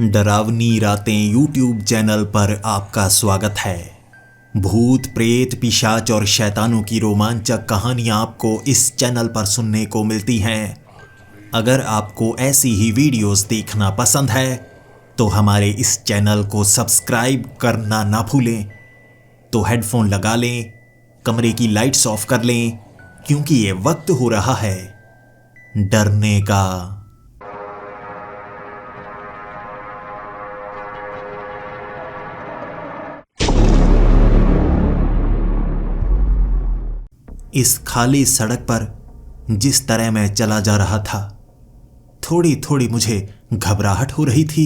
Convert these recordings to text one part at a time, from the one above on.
डरावनी रातें YouTube channel पर आपका स्वागत है। भूत प्रेत पिशाच और शैतानों की रोमांचक कहानियां आपको इस चैनल पर सुनने को मिलती हैं। अगर आपको ऐसी ही वीडियोस देखना पसंद है तो हमारे इस चैनल को सब्सक्राइब करना ना भूलें। तो हेडफोन लगा लें, कमरे की लाइट्स ऑफ कर लें, क्योंकि ये वक्त हो रहा है डरने का। इस खाली सड़क पर जिस तरह मैं चला जा रहा था, थोड़ी थोड़ी मुझे घबराहट हो रही थी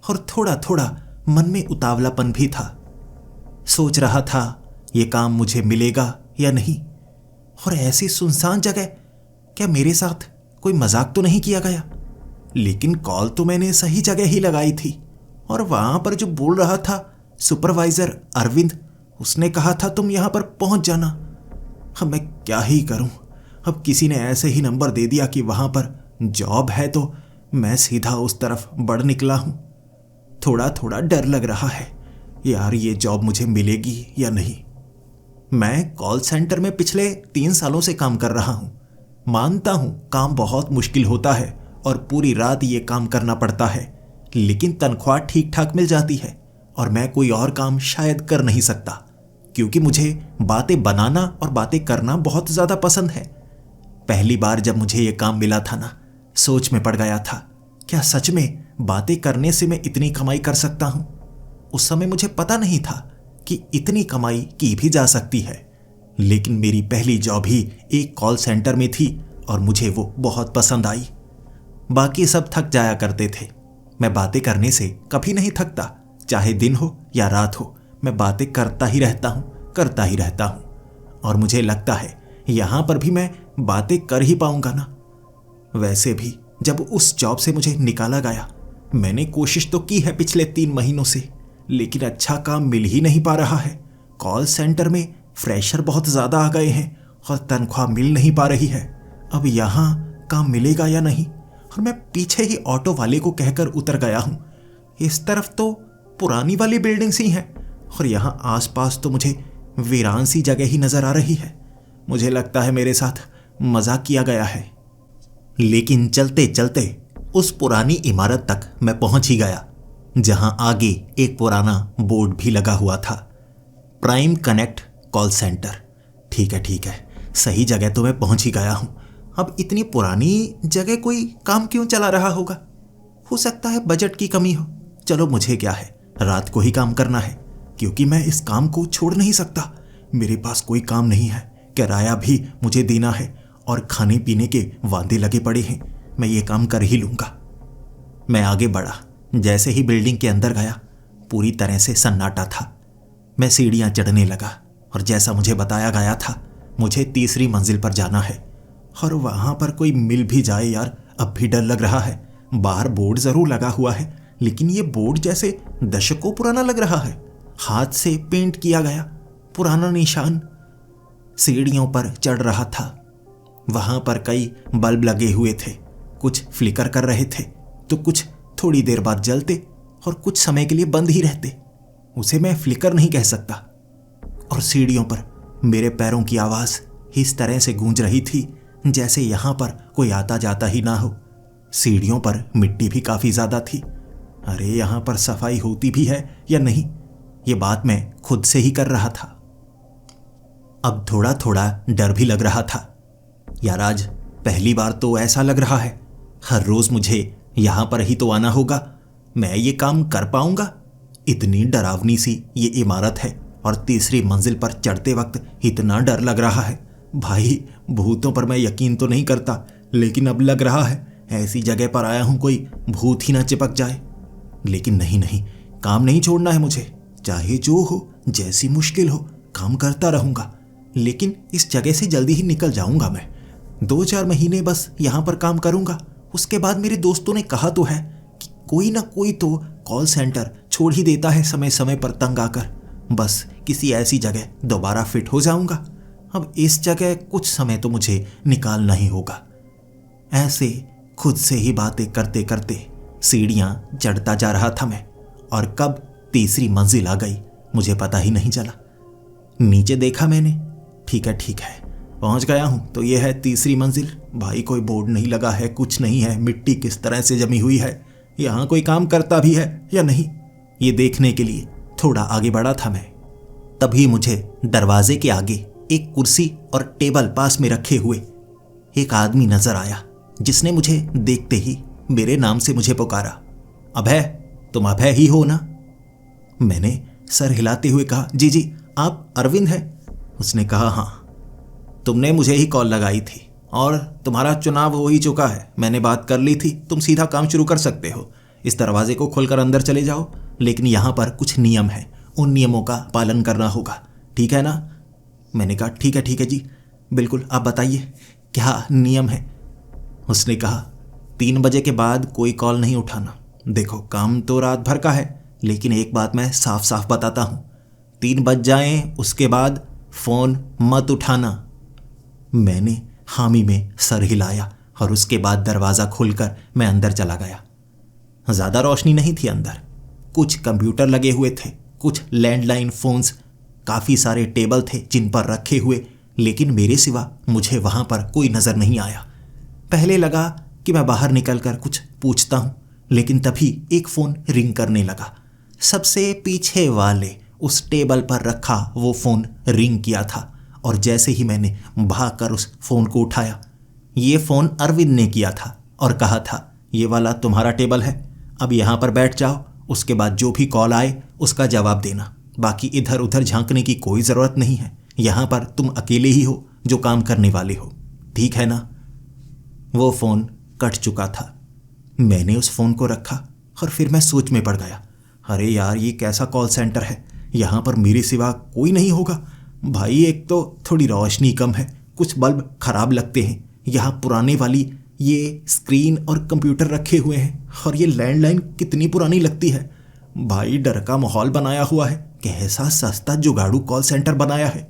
और थोड़ा थोड़ा मन में उतावलापन भी था। सोच रहा था ये काम मुझे मिलेगा या नहीं, और ऐसी सुनसान जगह क्या मेरे साथ कोई मजाक तो नहीं किया गया। लेकिन कॉल तो मैंने सही जगह ही लगाई थी, और वहां पर जो बोल रहा था सुपरवाइजर अरविंद, उसने कहा था तुम यहां पर पहुंच जाना। अब मैं क्या ही करूं। अब किसी ने ऐसे ही नंबर दे दिया कि वहां पर जॉब है, तो मैं सीधा उस तरफ बढ़ निकला हूं। थोड़ा थोड़ा डर लग रहा है यार, ये जॉब मुझे मिलेगी या नहीं। मैं कॉल सेंटर में पिछले 3 सालों से काम कर रहा हूं। मानता हूं काम बहुत मुश्किल होता है और पूरी रात ये काम करना पड़ता है, लेकिन तनख्वाह ठीक ठाक मिल जाती है और मैं कोई और काम शायद कर नहीं सकता, क्योंकि मुझे बातें बनाना और बातें करना बहुत ज़्यादा पसंद है। पहली बार जब मुझे ये काम मिला था ना, सोच में पड़ गया था, क्या सच में बातें करने से मैं इतनी कमाई कर सकता हूँ। उस समय मुझे पता नहीं था कि इतनी कमाई की भी जा सकती है, लेकिन मेरी पहली जॉब ही एक कॉल सेंटर में थी और मुझे वो बहुत पसंद आई। बाकी सब थक जाया करते थे, मैं बातें करने से कभी नहीं थकता। चाहे दिन हो या रात हो, मैं बातें करता ही रहता हूँ। और मुझे लगता है यहां पर भी मैं बातें कर ही पाऊंगा ना। वैसे भी जब उस जॉब से मुझे निकाला गया, मैंने कोशिश तो की है पिछले 3 महीनों से, लेकिन अच्छा काम मिल ही नहीं पा रहा है। कॉल सेंटर में फ्रेशर बहुत ज्यादा आ गए हैं और तनख्वाह मिल नहीं पा रही है। अब यहां काम मिलेगा या नहीं। और मैं पीछे ही ऑटो वाले को कहकर उतर गया हूं। इस तरफ तो पुरानी वाली बिल्डिंग्स ही हैं और यहाँ आसपास तो मुझे वीरान सी जगह ही नजर आ रही है। मुझे लगता है मेरे साथ मजाक किया गया है। लेकिन चलते चलते उस पुरानी इमारत तक मैं पहुंच ही गया, जहां आगे एक पुराना बोर्ड भी लगा हुआ था, प्राइम कनेक्ट कॉल सेंटर। ठीक है, सही जगह तो मैं पहुंच ही गया हूं। अब इतनी पुरानी जगह कोई काम क्यों चला रहा होगा? हो सकता है बजट की कमी हो। चलो, मुझे क्या है, रात को ही काम करना है, क्योंकि मैं इस काम को छोड़ नहीं सकता। मेरे पास कोई काम नहीं है, किराया भी मुझे देना है और खाने पीने के वादे लगे पड़े हैं। मैं ये काम कर ही लूंगा। मैं आगे बढ़ा। जैसे ही बिल्डिंग के अंदर गया, पूरी तरह से सन्नाटा था। मैं सीढ़ियां चढ़ने लगा और जैसा मुझे बताया गया था, मुझे तीसरी मंजिल पर जाना है। और वहां पर कोई मिल भी जाए यार, अब भी डर लग रहा है। बाहर बोर्ड जरूर लगा हुआ है, लेकिन ये बोर्ड जैसे दशकों पुराना लग रहा है। हाथ से पेंट किया गया पुराना निशान सीढ़ियों पर चढ़ रहा था। वहां पर कई बल्ब लगे हुए थे, कुछ फ्लिकर कर रहे थे तो कुछ थोड़ी देर बाद जलते और कुछ समय के लिए बंद ही रहते। उसे मैं फ्लिकर नहीं कह सकता। और सीढ़ियों पर मेरे पैरों की आवाज इस तरह से गूंज रही थी जैसे यहां पर कोई आता जाता ही ना हो। सीढ़ियों पर मिट्टी भी काफी ज्यादा थी। अरे, यहां पर सफाई होती भी है या नहीं, ये बात मैं खुद से ही कर रहा था। अब थोड़ा थोड़ा डर भी लग रहा था। यार, आज पहली बार तो ऐसा लग रहा है हर रोज मुझे यहां पर ही तो आना होगा। मैं ये काम कर पाऊंगा? इतनी डरावनी सी ये इमारत है और तीसरी मंजिल पर चढ़ते वक्त इतना डर लग रहा है। भाई, भूतों पर मैं यकीन तो नहीं करता, लेकिन अब लग रहा है ऐसी जगह पर आया हूं कोई भूत ही ना चिपक जाए। लेकिन नहीं, काम नहीं छोड़ना है मुझे। चाहे जो हो, जैसी मुश्किल हो, काम करता रहूंगा। लेकिन इस जगह से जल्दी ही निकल जाऊंगा मैं। 2-4 महीने बस यहां पर काम करूंगा। उसके बाद मेरे दोस्तों ने कहा तो है कि कोई ना कोई तो कॉल सेंटर छोड़ ही देता है समय समय पर तंग आकर। बस किसी ऐसी जगह दोबारा फिट हो जाऊंगा। अब इस जगह कुछ समय तो मुझे निकालना ही होगा। ऐसे खुद से ही बातें करते करते सीढ़ियां चढ़ता जा रहा था मैं, और कब तीसरी मंजिल आ गई मुझे पता ही नहीं चला। नीचे देखा मैंने, ठीक है, पहुंच गया हूं। तो ये है तीसरी मंजिल। भाई कोई बोर्ड नहीं लगा है, कुछ नहीं है, मिट्टी किस तरह से जमी हुई है, यहां कोई काम करता भी है या नहीं, ये देखने के लिए थोड़ा आगे बढ़ा था मैं। तभी मुझे दरवाजे के आगे एक कुर्सी और टेबल पास में रखे हुए एक आदमी नजर आया, जिसने मुझे देखते ही मेरे नाम से मुझे पुकारा। अभय, तुम अभय ही हो ना? मैंने सर हिलाते हुए कहा, जी जी, आप अरविंद हैं? उसने कहा, हाँ, तुमने मुझे ही कॉल लगाई थी और तुम्हारा चुनाव हो ही चुका है। मैंने बात कर ली थी, तुम सीधा काम शुरू कर सकते हो। इस दरवाजे को खोलकर अंदर चले जाओ, लेकिन यहाँ पर कुछ नियम है, उन नियमों का पालन करना होगा, ठीक है ना? मैंने कहा, ठीक है जी, बिल्कुल, आप बताइए क्या नियम है? उसने कहा, 3 बजे के बाद कोई कॉल नहीं उठाना। देखो, काम तो रात भर का है, लेकिन एक बात मैं साफ साफ बताता हूँ, 3 बज जाएं उसके बाद फ़ोन मत उठाना। मैंने हामी में सर हिलाया और उसके बाद दरवाज़ा खोलकर मैं अंदर चला गया। ज़्यादा रोशनी नहीं थी अंदर, कुछ कंप्यूटर लगे हुए थे, कुछ लैंडलाइन फ़ोन्स, काफ़ी सारे टेबल थे जिन पर रखे हुए, लेकिन मेरे सिवा मुझे वहाँ पर कोई नज़र नहीं आया। पहले लगा कि मैं बाहर निकलकर कुछ पूछता हूँ, लेकिन तभी एक फ़ोन रिंग करने लगा। सबसे पीछे वाले उस टेबल पर रखा वो फ़ोन रिंग किया था, और जैसे ही मैंने भागकर उस फ़ोन को उठाया, ये फ़ोन अरविंद ने किया था और कहा था, ये वाला तुम्हारा टेबल है, अब यहाँ पर बैठ जाओ, उसके बाद जो भी कॉल आए उसका जवाब देना, बाकी इधर उधर झांकने की कोई ज़रूरत नहीं है, यहाँ पर तुम अकेले ही हो जो काम करने वाले हो, ठीक है ना? वो फ़ोन कट चुका था। मैंने उस फ़ोन को रखा और फिर मैं सोच में पड़ गया, अरे यार, ये कैसा कॉल सेंटर है, यहाँ पर मेरे सिवा कोई नहीं होगा। भाई, एक तो थोड़ी रोशनी कम है, कुछ बल्ब खराब लगते हैं, यहाँ पुराने वाली ये स्क्रीन और कंप्यूटर रखे हुए हैं, और ये लैंडलाइन कितनी पुरानी लगती है। भाई, डर का माहौल बनाया हुआ है, कैसा सस्ता जुगाड़ू कॉल सेंटर बनाया है।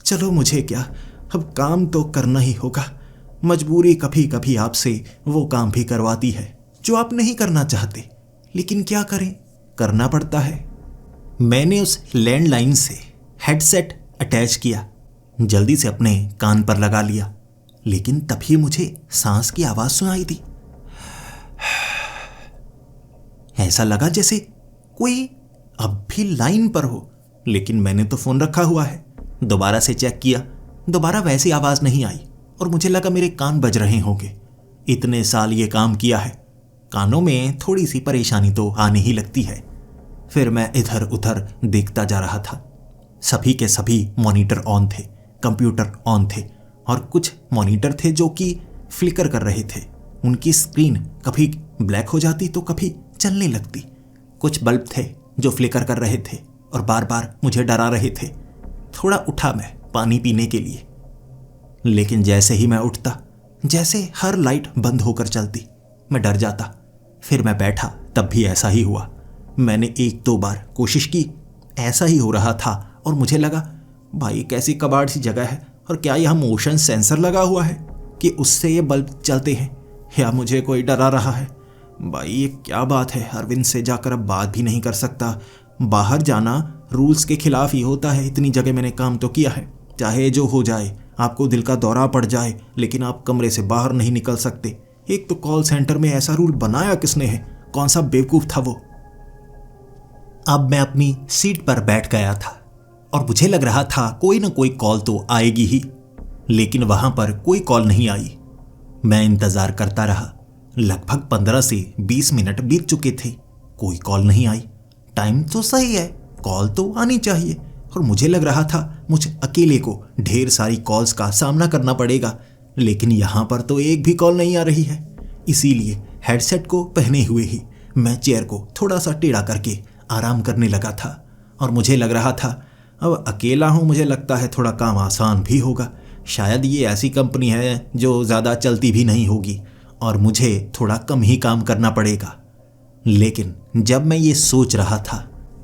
चलो, मुझे क्या, अब काम तो करना ही होगा। मजबूरी कभी कभी आपसे वो काम भी करवाती है जो आप नहीं करना चाहते, लेकिन क्या करें, करना पड़ता है। मैंने उस लैंडलाइन से हेडसेट अटैच किया, जल्दी से अपने कान पर लगा लिया, लेकिन तभी मुझे सांस की आवाज़ सुनाई दी। ऐसा लगा जैसे कोई अब भी लाइन पर हो, लेकिन मैंने तो फ़ोन रखा हुआ है। दोबारा से चेक किया, दोबारा वैसी आवाज़ नहीं आई, और मुझे लगा मेरे कान बज रहे होंगे। इतने साल ये काम किया है, कानों में थोड़ी सी परेशानी तो आने ही लगती है। फिर मैं इधर उधर देखता जा रहा था। सभी के सभी मॉनिटर ऑन थे, कंप्यूटर ऑन थे, और कुछ मॉनिटर थे जो कि फ्लिकर कर रहे थे। उनकी स्क्रीन कभी ब्लैक हो जाती तो कभी चलने लगती। कुछ बल्ब थे जो फ्लिकर कर रहे थे और बार बार मुझे डरा रहे थे। थोड़ा उठा मैं पानी पीने के लिए, लेकिन जैसे ही मैं उठता, जैसे हर लाइट बंद होकर चलती, मैं डर जाता। फिर मैं बैठा, तब भी ऐसा ही हुआ। मैंने 1-2 बार कोशिश की, ऐसा ही हो रहा था, और मुझे लगा, भाई कैसी कबाड़ सी जगह है, और क्या यहाँ मोशन सेंसर लगा हुआ है कि उससे ये बल्ब चलते हैं, या मुझे कोई डरा रहा है? भाई, ये क्या बात है? अरविंद से जाकर अब बात भी नहीं कर सकता। बाहर जाना रूल्स के खिलाफ ही होता है। इतनी जगह मैंने काम तो किया है, चाहे जो हो जाए, आपको दिल का दौरा पड़ जाए, लेकिन आप कमरे से बाहर नहीं निकल सकते। एक तो कॉल सेंटर में ऐसा रूल बनाया किसने है? कौन सा बेवकूफ़ था वो? अब मैं अपनी सीट पर बैठ गया था और मुझे लग रहा था कोई ना कोई कॉल तो आएगी ही, लेकिन वहां पर कोई कॉल नहीं आई। मैं इंतज़ार करता रहा। लगभग 15 से 20 मिनट बीत चुके थे, कोई कॉल नहीं आई। टाइम तो सही है, कॉल तो आनी चाहिए, और मुझे लग रहा था मुझे अकेले को ढेर सारी कॉल्स का सामना करना पड़ेगा, लेकिन यहाँ पर तो एक भी कॉल नहीं आ रही है। इसीलिए हेडसेट को पहने हुए ही मैं चेयर को थोड़ा सा टेढ़ा करके आराम करने लगा था, और मुझे लग रहा था अब अकेला हूँ, मुझे लगता है थोड़ा काम आसान भी होगा। शायद ये ऐसी कंपनी है जो ज़्यादा चलती भी नहीं होगी और मुझे थोड़ा कम ही काम करना पड़ेगा। लेकिन जब मैं ये सोच रहा था,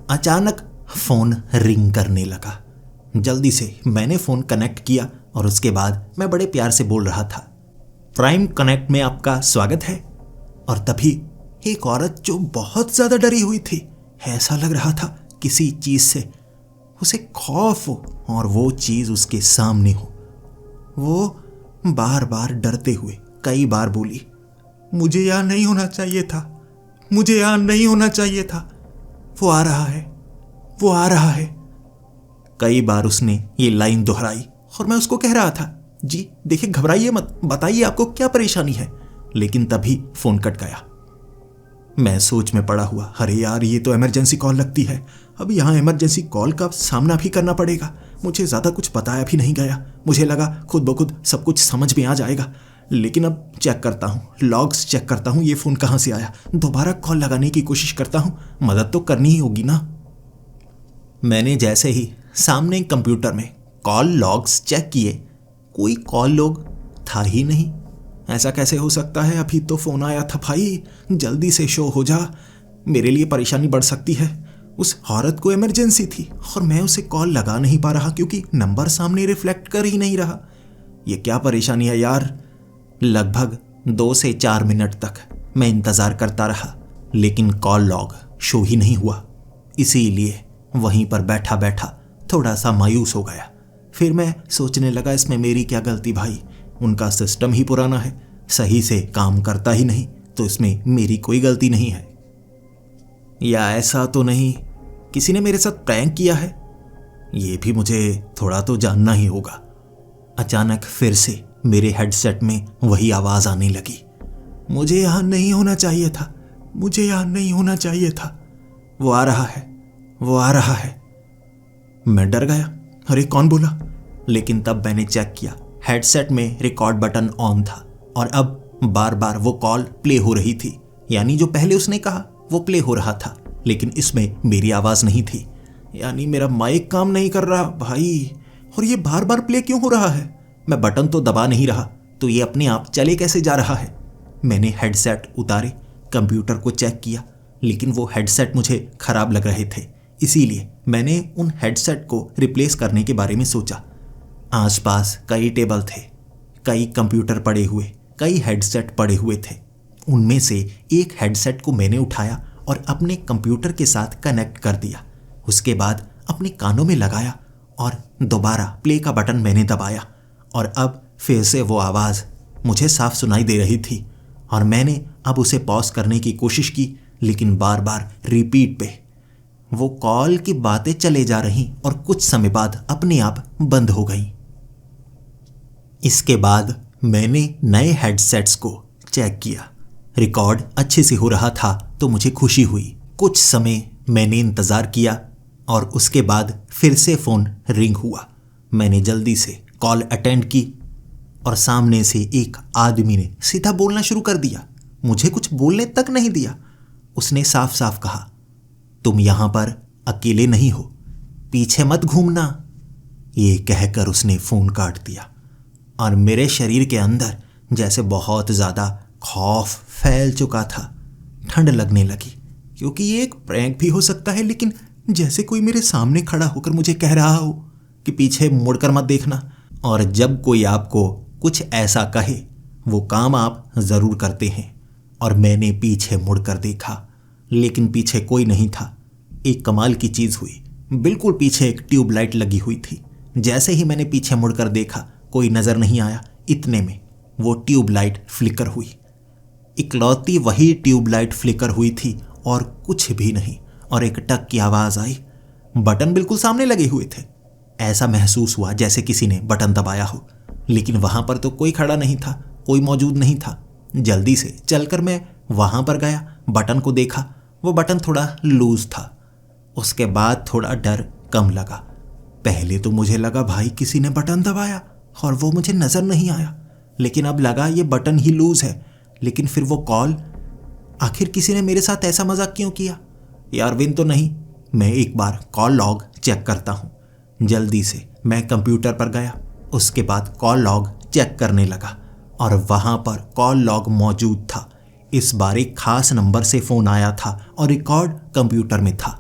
अचानक फ़ोन रिंग करने लगा। जल्दी से मैंने फ़ोन कनेक्ट किया और उसके बाद मैं बड़े प्यार से बोल रहा था, प्राइम कनेक्ट में आपका स्वागत है। और तभी एक औरत जो बहुत ज्यादा डरी हुई थी। ऐसा लग रहा था किसी चीज से उसे खौफ हो और वो चीज उसके सामने हो। वो बार बार डरते हुए कई बार बोली, मुझे यहां नहीं होना चाहिए था, मुझे यहां नहीं होना चाहिए था, वो आ रहा है, वो आ रहा है। कई बार उसने ये लाइन दोहराई और मैं उसको कह रहा था, जी देखिए घबराइए मत, बताइए आपको क्या परेशानी है। लेकिन तभी फोन कट गया। मैं सोच में पड़ा हुआ, अरे यार ये तो इमरजेंसी कॉल लगती है, अब यहाँ इमरजेंसी कॉल का सामना भी करना पड़ेगा। मुझे ज़्यादा कुछ बताया भी नहीं गया, मुझे लगा खुद ब खुद सब कुछ समझ में आ जाएगा। लेकिन अब चेक करता हूँ, लॉग्स चेक करता हूँ, ये फ़ोन कहाँ से आया, दोबारा कॉल लगाने की कोशिश करता हूँ, मदद तो करनी ही होगी ना। मैंने जैसे ही सामने कंप्यूटर में कॉल लॉग्स चेक किए, कोई कॉल लॉग था ही नहीं। ऐसा कैसे हो सकता है, अभी तो फ़ोन आया था भाई, जल्दी से शो हो जा, मेरे लिए परेशानी बढ़ सकती है। उस औरत को इमरजेंसी थी और मैं उसे कॉल लगा नहीं पा रहा क्योंकि नंबर सामने रिफ्लेक्ट कर ही नहीं रहा। ये क्या परेशानी है यार। लगभग 2 से 4 मिनट तक मैं इंतज़ार करता रहा, लेकिन कॉल लॉग शो ही नहीं हुआ। इसीलिए वहीं पर बैठा बैठा थोड़ा सा मायूस हो गया। फिर मैं सोचने लगा, इसमें मेरी क्या गलती भाई, उनका सिस्टम ही पुराना है, सही से काम करता ही नहीं, तो इसमें मेरी कोई गलती नहीं है। या ऐसा तो नहीं किसी ने मेरे साथ प्रैंक किया है, ये भी मुझे थोड़ा तो जानना ही होगा। अचानक फिर से मेरे हेडसेट में वही आवाज़ आने लगी, मुझे यहाँ नहीं होना चाहिए था, मुझे यहाँ नहीं होना चाहिए था, वो आ रहा है, वो आ रहा है। मैं डर गया, अरे कौन बोला। लेकिन तब मैंने चेक किया, हेडसेट में रिकॉर्ड बटन ऑन था और अब बार बार वो कॉल प्ले हो रही थी, यानी जो पहले उसने कहा वो प्ले हो रहा था, लेकिन इसमें मेरी आवाज़ नहीं थी। यानी मेरा माइक काम नहीं कर रहा भाई, और ये बार बार प्ले क्यों हो रहा है। मैं बटन तो दबा नहीं रहा, तो ये अपने आप चले कैसे जा रहा है। मैंने हेडसेट उतारे, कंप्यूटर को चेक किया, लेकिन वो हेडसेट मुझे खराब लग रहे थे, इसीलिए मैंने उन हेडसेट को रिप्लेस करने के बारे में सोचा। आसपास कई टेबल थे, कई कंप्यूटर पड़े हुए, कई हेडसेट पड़े हुए थे। उनमें से एक हेडसेट को मैंने उठाया और अपने कंप्यूटर के साथ कनेक्ट कर दिया। उसके बाद अपने कानों में लगाया और दोबारा प्ले का बटन मैंने दबाया, और अब फिर से वो आवाज़ मुझे साफ सुनाई दे रही थी। और मैंने अब उसे पॉज करने की कोशिश की, लेकिन बार बार रिपीट पे वो कॉल की बातें चले जा रही और कुछ समय बाद अपने आप बंद हो गई। इसके बाद मैंने नए हेडसेट्स को चेक किया, रिकॉर्ड अच्छे से हो रहा था, तो मुझे खुशी हुई। कुछ समय मैंने इंतज़ार किया और उसके बाद फिर से फ़ोन रिंग हुआ। मैंने जल्दी से कॉल अटेंड की और सामने से एक आदमी ने सीधा बोलना शुरू कर दिया, मुझे कुछ बोलने तक नहीं दिया। उसने साफ साफ कहा, तुम यहाँ पर अकेले नहीं हो, पीछे मत घूमना। ये कहकर उसने फ़ोन काट दिया और मेरे शरीर के अंदर जैसे बहुत ज़्यादा खौफ फैल चुका था। ठंड लगने लगी, क्योंकि ये एक प्रैंक भी हो सकता है, लेकिन जैसे कोई मेरे सामने खड़ा होकर मुझे कह रहा हो कि पीछे मुड़कर मत देखना। और जब कोई आपको कुछ ऐसा कहे, वो काम आप ज़रूर करते हैं। और मैंने पीछे मुड़कर देखा, लेकिन पीछे कोई नहीं था। एक कमाल की चीज़ हुई, बिल्कुल पीछे एक ट्यूबलाइट लगी हुई थी। जैसे ही मैंने पीछे मुड़कर देखा, कोई नज़र नहीं आया। इतने में वो ट्यूबलाइट फ्लिकर हुई, इकलौती वही ट्यूबलाइट फ्लिकर हुई थी और कुछ भी नहीं। और एक टक की आवाज़ आई। बटन बिल्कुल सामने लगे हुए थे, ऐसा महसूस हुआ जैसे किसी ने बटन दबाया हो, लेकिन वहाँ पर तो कोई खड़ा नहीं था, कोई मौजूद नहीं था। जल्दी से चलकर मैं वहाँ पर गया, बटन को देखा, वो बटन थोड़ा लूज था। उसके बाद थोड़ा डर कम लगा। पहले तो मुझे लगा भाई किसी ने बटन दबाया और वो मुझे नज़र नहीं आया, लेकिन अब लगा ये बटन ही लूज है। लेकिन फिर वो कॉल, आखिर किसी ने मेरे साथ ऐसा मजाक क्यों किया। यार विन तो नहीं, मैं एक बार कॉल लॉग चेक करता हूँ। जल्दी से मैं कंप्यूटर पर गया, उसके बाद कॉल लॉग चेक करने लगा और वहाँ पर कॉल लॉग मौजूद था। इस बार एक खास नंबर से फ़ोन आया था और रिकॉर्ड कंप्यूटर में था।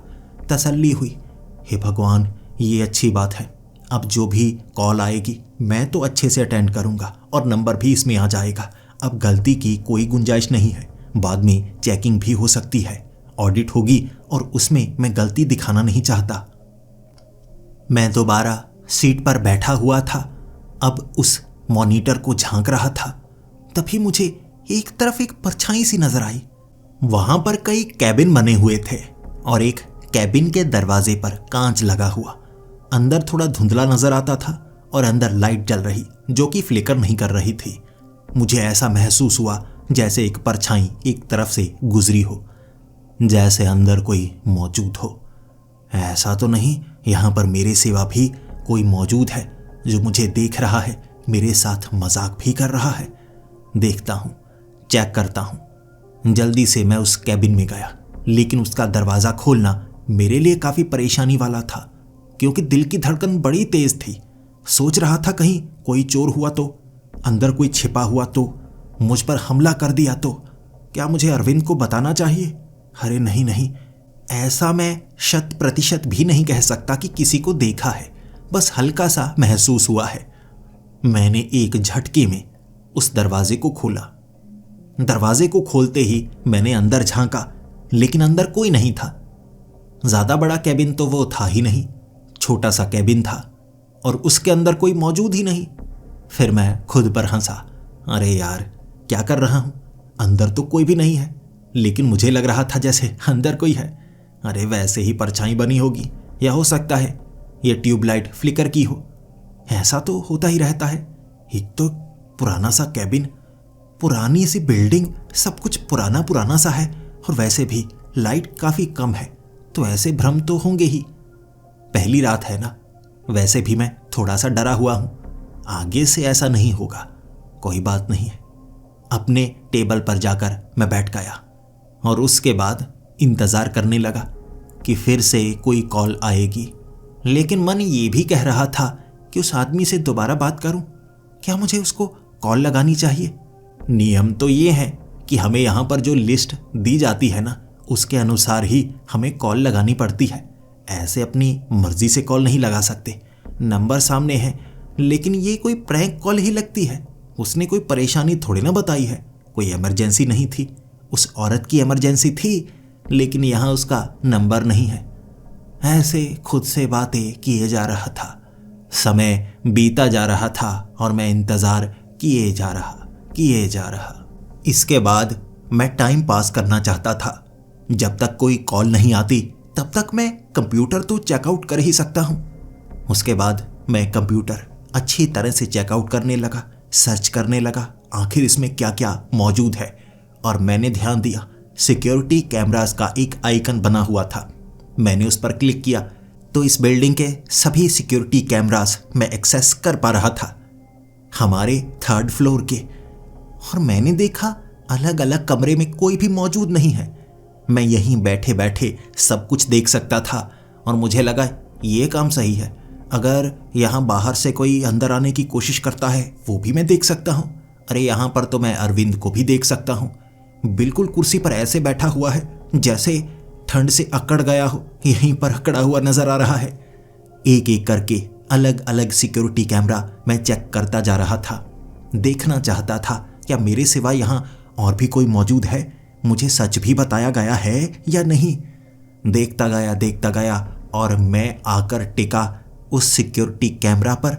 तसल्ली हुई, हे भगवान ये अच्छी बात है, अब जो भी कॉल आएगी मैं तो अच्छे से अटेंड करूँगा और नंबर भी इसमें आ जाएगा। अब गलती की कोई गुंजाइश नहीं है। बाद में चेकिंग भी हो सकती है, ऑडिट होगी और उसमें मैं गलती दिखाना नहीं चाहता। मैं दोबारा सीट पर बैठा हुआ था, अब उस मॉनिटर को झांक रहा था। तभी मुझे एक तरफ एक परछाई सी नजर आई। वहां पर कई कैबिन बने हुए थे और एक कैबिन के दरवाजे पर कांच लगा हुआ। अंदर थोड़ा धुंधला नजर आता था और अंदर लाइट जल रही जो कि फ्लिकर नहीं कर रही थी। मुझे ऐसा महसूस हुआ जैसे एक परछाई एक तरफ से गुजरी हो, जैसे अंदर कोई मौजूद हो। ऐसा तो नहीं यहाँ पर मेरे सिवा भी कोई मौजूद है जो मुझे देख रहा है, मेरे साथ मजाक भी कर रहा है। देखता हूँ, चेक करता हूँ। जल्दी से मैं उस कैबिन में गया, लेकिन उसका दरवाज़ा खोलना मेरे लिए काफ़ी परेशानी वाला था, क्योंकि दिल की धड़कन बड़ी तेज थी। सोच रहा था कहीं कोई चोर हुआ तो, अंदर कोई छिपा हुआ तो, मुझ पर हमला कर दिया तो। क्या मुझे अरविंद को बताना चाहिए? अरे नहीं नहीं, ऐसा मैं 100% भी नहीं कह सकता कि किसी को देखा है, बस हल्का सा महसूस हुआ है। मैंने एक झटके में उस दरवाजे को खोला। दरवाजे को खोलते ही मैंने अंदर झांका, लेकिन अंदर कोई नहीं था। ज्यादा बड़ा कैबिन तो वो था ही नहीं, छोटा सा कैबिन था और उसके अंदर कोई मौजूद ही नहीं। फिर मैं खुद पर हंसा। अरे यार, क्या कर रहा हूं? अंदर तो कोई भी नहीं है, लेकिन मुझे लग रहा था जैसे अंदर कोई है। अरे वैसे ही परछाई बनी होगी, या हो सकता है ये ट्यूबलाइट फ्लिकर की हो। ऐसा तो होता ही रहता है। एक तो पुराना सा कैबिन, पुरानी सी बिल्डिंग, सब कुछ पुराना पुराना सा है और वैसे भी लाइट काफी कम है, तो ऐसे भ्रम तो होंगे ही। पहली रात है ना, वैसे भी मैं थोड़ा सा डरा हुआ हूं। आगे से ऐसा नहीं होगा, कोई बात नहीं है। अपने टेबल पर जाकर मैं बैठ गया और उसके बाद इंतजार करने लगा कि फिर से कोई कॉल आएगी। लेकिन मन ये भी कह रहा था कि उस आदमी से दोबारा बात करूं, क्या मुझे उसको कॉल लगानी चाहिए? नियम तो ये है कि हमें यहाँ पर जो लिस्ट दी जाती है ना, उसके अनुसार ही हमें कॉल लगानी पड़ती है। ऐसे अपनी मर्जी से कॉल नहीं लगा सकते। नंबर सामने है, लेकिन ये कोई प्रैंक कॉल ही लगती है। उसने कोई परेशानी थोड़ी ना बताई है, कोई इमरजेंसी नहीं थी। उस औरत की इमरजेंसी थी, लेकिन यहाँ उसका नंबर नहीं है। ऐसे खुद से बातें किए जा रहा था। समय बीता जा रहा था और मैं इंतजार किए जा रहा। इसके बाद मैं टाइम पास करना चाहता था। जब तक कोई कॉल नहीं आती तब तक मैं कंप्यूटर तो चेकआउट कर ही सकता हूँ। उसके बाद मैं कंप्यूटर अच्छी तरह से चेकआउट करने लगा, सर्च करने लगा आखिर इसमें क्या क्या मौजूद है। और मैंने ध्यान दिया, सिक्योरिटी कैमरास का एक आइकन बना हुआ था। मैंने उस पर क्लिक किया तो इस बिल्डिंग के सभी सिक्योरिटी कैमरास मैं एक्सेस कर पा रहा था, हमारे 3rd फ्लोर के। और मैंने देखा अलग अलग कमरे में कोई भी मौजूद नहीं है। मैं यहीं बैठे बैठे सब कुछ देख सकता था और मुझे लगा ये काम सही है। अगर यहाँ बाहर से कोई अंदर आने की कोशिश करता है वो भी मैं देख सकता हूँ। अरे यहाँ पर तो मैं अरविंद को भी देख सकता हूँ, बिल्कुल कुर्सी पर ऐसे बैठा हुआ है जैसे ठंड से अकड़ गया हो, यहीं पर अकड़ा हुआ नजर आ रहा है। एक एक करके अलग अलग सिक्योरिटी कैमरा मैं चेक करता जा रहा था। देखना चाहता था क्या मेरे सिवा यहाँ और भी कोई मौजूद है, मुझे सच भी बताया गया है या नहीं। देखता गया और मैं आकर टिका उस सिक्योरिटी कैमरा पर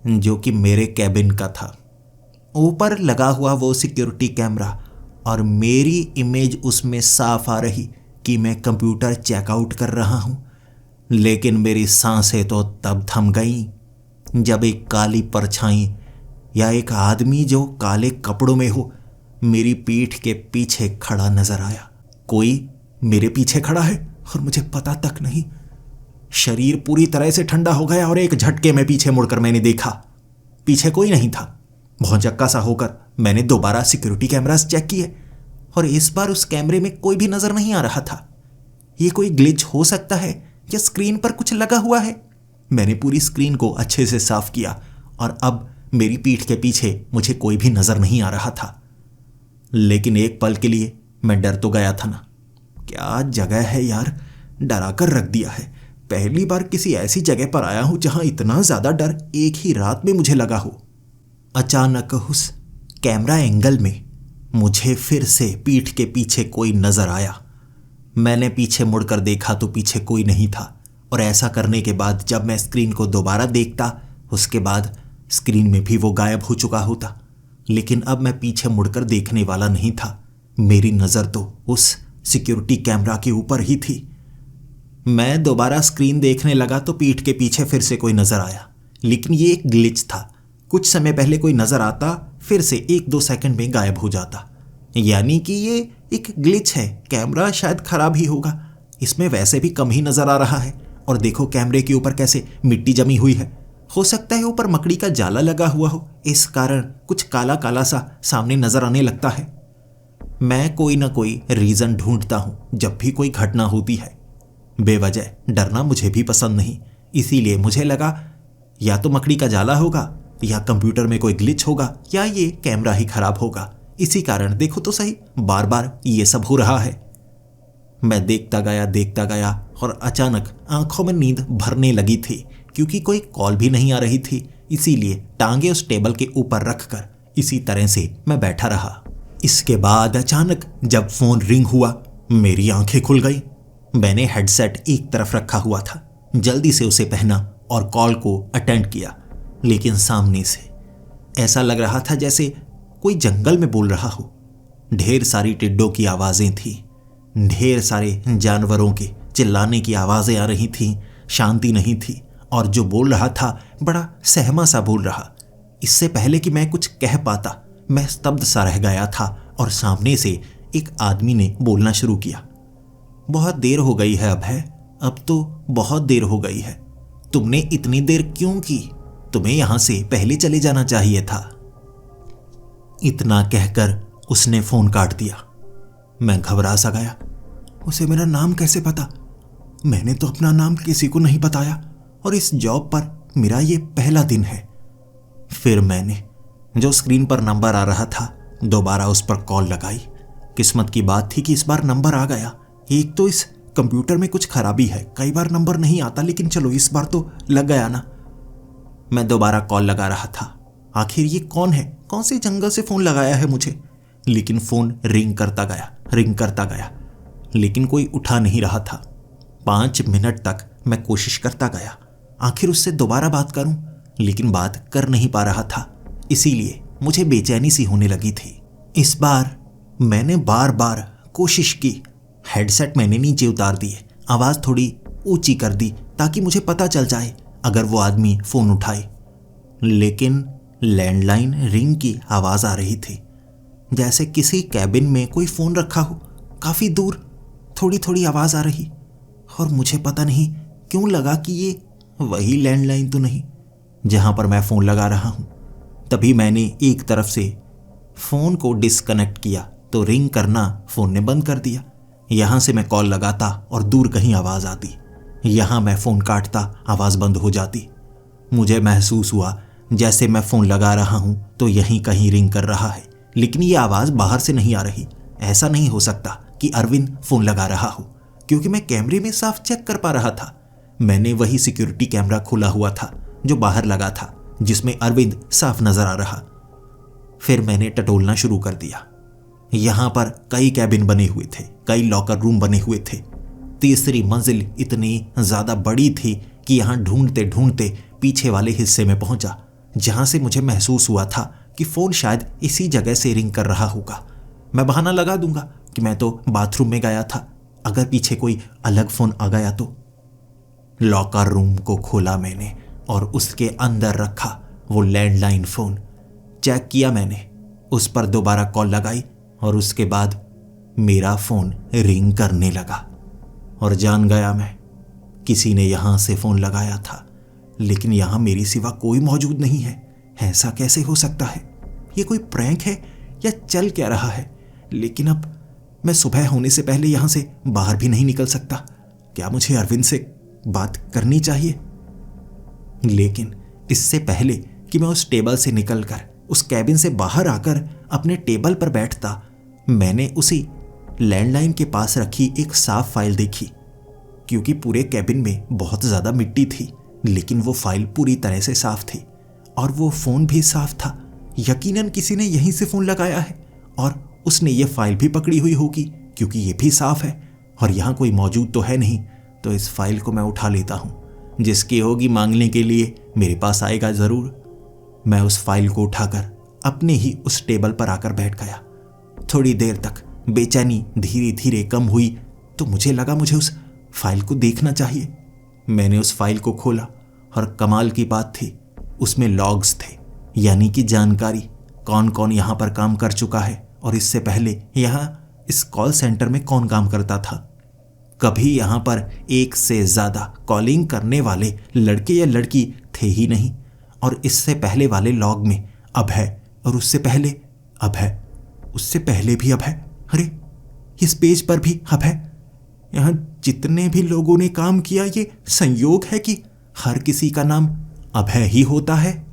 जो कि मेरे कैबिन का था। ऊपर लगा हुआ वो सिक्योरिटी कैमरा और मेरी इमेज उसमें साफ आ रही कि मैं कंप्यूटर चेकआउट कर रहा हूँ। लेकिन मेरी सांसें तो तब थम गईं जब एक काली परछाई या एक आदमी जो काले कपड़ों में हो मेरी पीठ के पीछे खड़ा नजर आया। कोई मेरे पीछे खड़ा है और मुझे पता तक नहीं। शरीर पूरी तरह से ठंडा हो गया और एक झटके में पीछे मुड़कर मैंने देखा, पीछे कोई नहीं था। भौचक्का सा होकर मैंने दोबारा सिक्योरिटी कैमरास चेक किए और इस बार उस कैमरे में कोई भी नजर नहीं आ रहा था। ये कोई ग्लिच हो सकता है या स्क्रीन पर कुछ लगा हुआ है। मैंने पूरी स्क्रीन को अच्छे से साफ किया और अब मेरी पीठ के पीछे मुझे कोई भी नजर नहीं आ रहा था। लेकिन एक पल के लिए मैं डर तो गया था ना। क्या जगह है यार, डरा कर रख दिया है। पहली बार किसी ऐसी जगह पर आया हूं जहां इतना ज्यादा डर एक ही रात में मुझे लगा हो। अचानक उस कैमरा एंगल में मुझे फिर से पीठ के पीछे कोई नजर आया। मैंने पीछे मुड़कर देखा तो पीछे कोई नहीं था, और ऐसा करने के बाद जब मैं स्क्रीन को दोबारा देखता, उसके बाद स्क्रीन में भी वो गायब हो चुका होता। लेकिन अब मैं पीछे मुड़कर देखने वाला नहीं था। मेरी नज़र तो उस सिक्योरिटी कैमरा के ऊपर ही थी। मैं दोबारा स्क्रीन देखने लगा तो पीठ के पीछे फिर से कोई नज़र आया, लेकिन ये एक ग्लिच था। कुछ समय पहले कोई नज़र आता, फिर से 1-2 सेकंड में गायब हो जाता। यानी कि ये एक ग्लिच है, कैमरा शायद खराब ही होगा। इसमें वैसे भी कम ही नज़र आ रहा है, और देखो कैमरे के ऊपर कैसे मिट्टी जमी हुई है। हो सकता है ऊपर मकड़ी का जाला लगा हुआ हो, इस कारण कुछ काला काला सा सामने नज़र आने लगता है। मैं कोई ना कोई रीज़न ढूंढता हूं जब भी कोई घटना होती है। बेवजह डरना मुझे भी पसंद नहीं, इसीलिए मुझे लगा या तो मकड़ी का जाला होगा, या कंप्यूटर में कोई ग्लिच होगा, या ये कैमरा ही खराब होगा। इसी कारण देखो तो सही, बार बार ये सब हो रहा है। मैं देखता गया और अचानक आंखों में नींद भरने लगी थी, क्योंकि कोई कॉल भी नहीं आ रही थी। इसीलिए टांगे उस टेबल के ऊपर रखकर इसी तरह से मैं बैठा रहा। इसके बाद अचानक जब फोन रिंग हुआ, मेरी आंखें खुल गई। मैंने हेडसेट एक तरफ रखा हुआ था, जल्दी से उसे पहना और कॉल को अटेंड किया। लेकिन सामने से ऐसा लग रहा था जैसे कोई जंगल में बोल रहा हो। ढेर सारी टिड्डों की आवाज़ें थीं, ढेर सारे जानवरों के चिल्लाने की आवाज़ें आ रही थीं। शांति नहीं थी, और जो बोल रहा था बड़ा सहमा सा बोल रहा। इससे पहले कि मैं कुछ कह पाता, मैं स्तब्ध सा रह गया था, और सामने से एक आदमी ने बोलना शुरू किया। बहुत देर हो गई है अभय, अब तो बहुत देर हो गई है। तुमने इतनी देर क्यों की? तुम्हें यहां से पहले चले जाना चाहिए था। इतना कहकर उसने फोन काट दिया। मैं घबरा सा गया। उसे मेरा नाम कैसे पता? मैंने तो अपना नाम किसी को नहीं बताया, और इस जॉब पर मेरा ये पहला दिन है। फिर मैंने जो स्क्रीन पर नंबर आ रहा था, दोबारा उस पर कॉल लगाई। किस्मत की बात थी कि इस बार नंबर आ गया। एक तो इस कंप्यूटर में कुछ खराबी है, कई बार नंबर नहीं आता, लेकिन चलो इस बार तो लग गया ना। मैं दोबारा कॉल लगा रहा था। आखिर ये कौन है? कौन से जंगल से फोन लगाया है मुझे? लेकिन फोन रिंग करता गया, लेकिन कोई उठा नहीं रहा था। 5 मिनट तक मैं कोशिश करता गया, आखिर उससे दोबारा बात करूं, लेकिन बात कर नहीं पा रहा था। इसीलिए मुझे बेचैनी सी होने लगी थी। इस बार मैंने बार बार कोशिश की। हेडसेट मैंने नीचे उतार दिए, आवाज़ थोड़ी ऊंची कर दी ताकि मुझे पता चल जाए अगर वो आदमी फ़ोन उठाए। लेकिन लैंडलाइन रिंग की आवाज़ आ रही थी, जैसे किसी कैबिन में कोई फ़ोन रखा हो। काफ़ी दूर थोड़ी थोड़ी आवाज़ आ रही, और मुझे पता नहीं क्यों लगा कि ये वही लैंडलाइन तो नहीं जहाँ पर मैं फ़ोन लगा रहा हूँ। तभी मैंने एक तरफ से फ़ोन को डिस्कनेक्ट किया तो रिंग करना फ़ोन ने बंद कर दिया। यहाँ से मैं कॉल लगाता और दूर कहीं आवाज़ आती, यहाँ मैं फ़ोन काटता, आवाज़ बंद हो जाती। मुझे महसूस हुआ जैसे मैं फ़ोन लगा रहा हूँ तो यहीं कहीं रिंग कर रहा है, लेकिन ये आवाज़ बाहर से नहीं आ रही। ऐसा नहीं हो सकता कि अरविंद फ़ोन लगा रहा हो, क्योंकि मैं कैमरे में साफ चेक कर पा रहा था। मैंने वही सिक्योरिटी कैमरा खोला हुआ था जो बाहर लगा था, जिसमें अरविंद साफ नजर आ रहा। फिर मैंने टटोलना शुरू कर दिया। यहाँ पर कई कैबिन बने हुए थे, कई लॉकर रूम बने हुए थे। तीसरी मंजिल इतनी ज़्यादा बड़ी थी कि यहाँ ढूंढते ढूंढते पीछे वाले हिस्से में पहुंचा, जहाँ से मुझे महसूस हुआ था कि फ़ोन शायद इसी जगह से रिंग कर रहा होगा। मैं बहाना लगा दूंगा कि मैं तो बाथरूम में गया था, अगर पीछे कोई अलग फ़ोन आ गया तो। लॉकर रूम को खोला मैंने और उसके अंदर रखा वो लैंडलाइन फ़ोन। चेक किया मैंने, उस पर दोबारा कॉल लगाई और उसके बाद मेरा फ़ोन रिंग करने लगा। और जान गया मैं, किसी ने यहाँ से फ़ोन लगाया था, लेकिन यहाँ मेरी सिवा कोई मौजूद नहीं है। ऐसा कैसे हो सकता है? ये कोई प्रैंक है या चल क्या रहा है? लेकिन अब मैं सुबह होने से पहले यहाँ से बाहर भी नहीं निकल सकता। क्या मुझे अरविंद से बात करनी चाहिए? लेकिन इससे पहले कि मैं उस टेबल से निकलकर उस कैबिन से बाहर आकर अपने टेबल पर बैठता, मैंने उसी लैंडलाइन के पास रखी एक साफ फाइल देखी। क्योंकि पूरे कैबिन में बहुत ज़्यादा मिट्टी थी, लेकिन वो फाइल पूरी तरह से साफ थी और वो फ़ोन भी साफ था। यकीनन किसी ने यहीं से फ़ोन लगाया है और उसने ये फाइल भी पकड़ी हुई होगी, क्योंकि ये भी साफ है और यहाँ कोई मौजूद तो है नहीं। तो इस फाइल को मैं उठा लेता हूँ, जिसकी होगी मांगने के लिए मेरे पास आएगा ज़रूर। मैं उस फाइल को उठाकर अपने ही उस टेबल पर आकर बैठ गया। थोड़ी देर तक बेचैनी धीरे धीरे कम हुई तो मुझे लगा मुझे उस फाइल को देखना चाहिए। मैंने उस फाइल को खोला और कमाल की बात थी, उसमें लॉग्स थे, यानी कि जानकारी, कौन कौन यहाँ पर काम कर चुका है और इससे पहले यहाँ इस कॉल सेंटर में कौन काम करता था। कभी यहाँ पर एक से ज़्यादा कॉलिंग करने वाले लड़के या लड़की थे ही नहीं। और इससे पहले वाले लॉग में अभय, और उससे पहले अभय, उससे पहले भी अभय, अरे इस पेज पर भी अभय। यहाँ जितने भी लोगों ने काम किया, ये संयोग है कि हर किसी का नाम अभय ही होता है।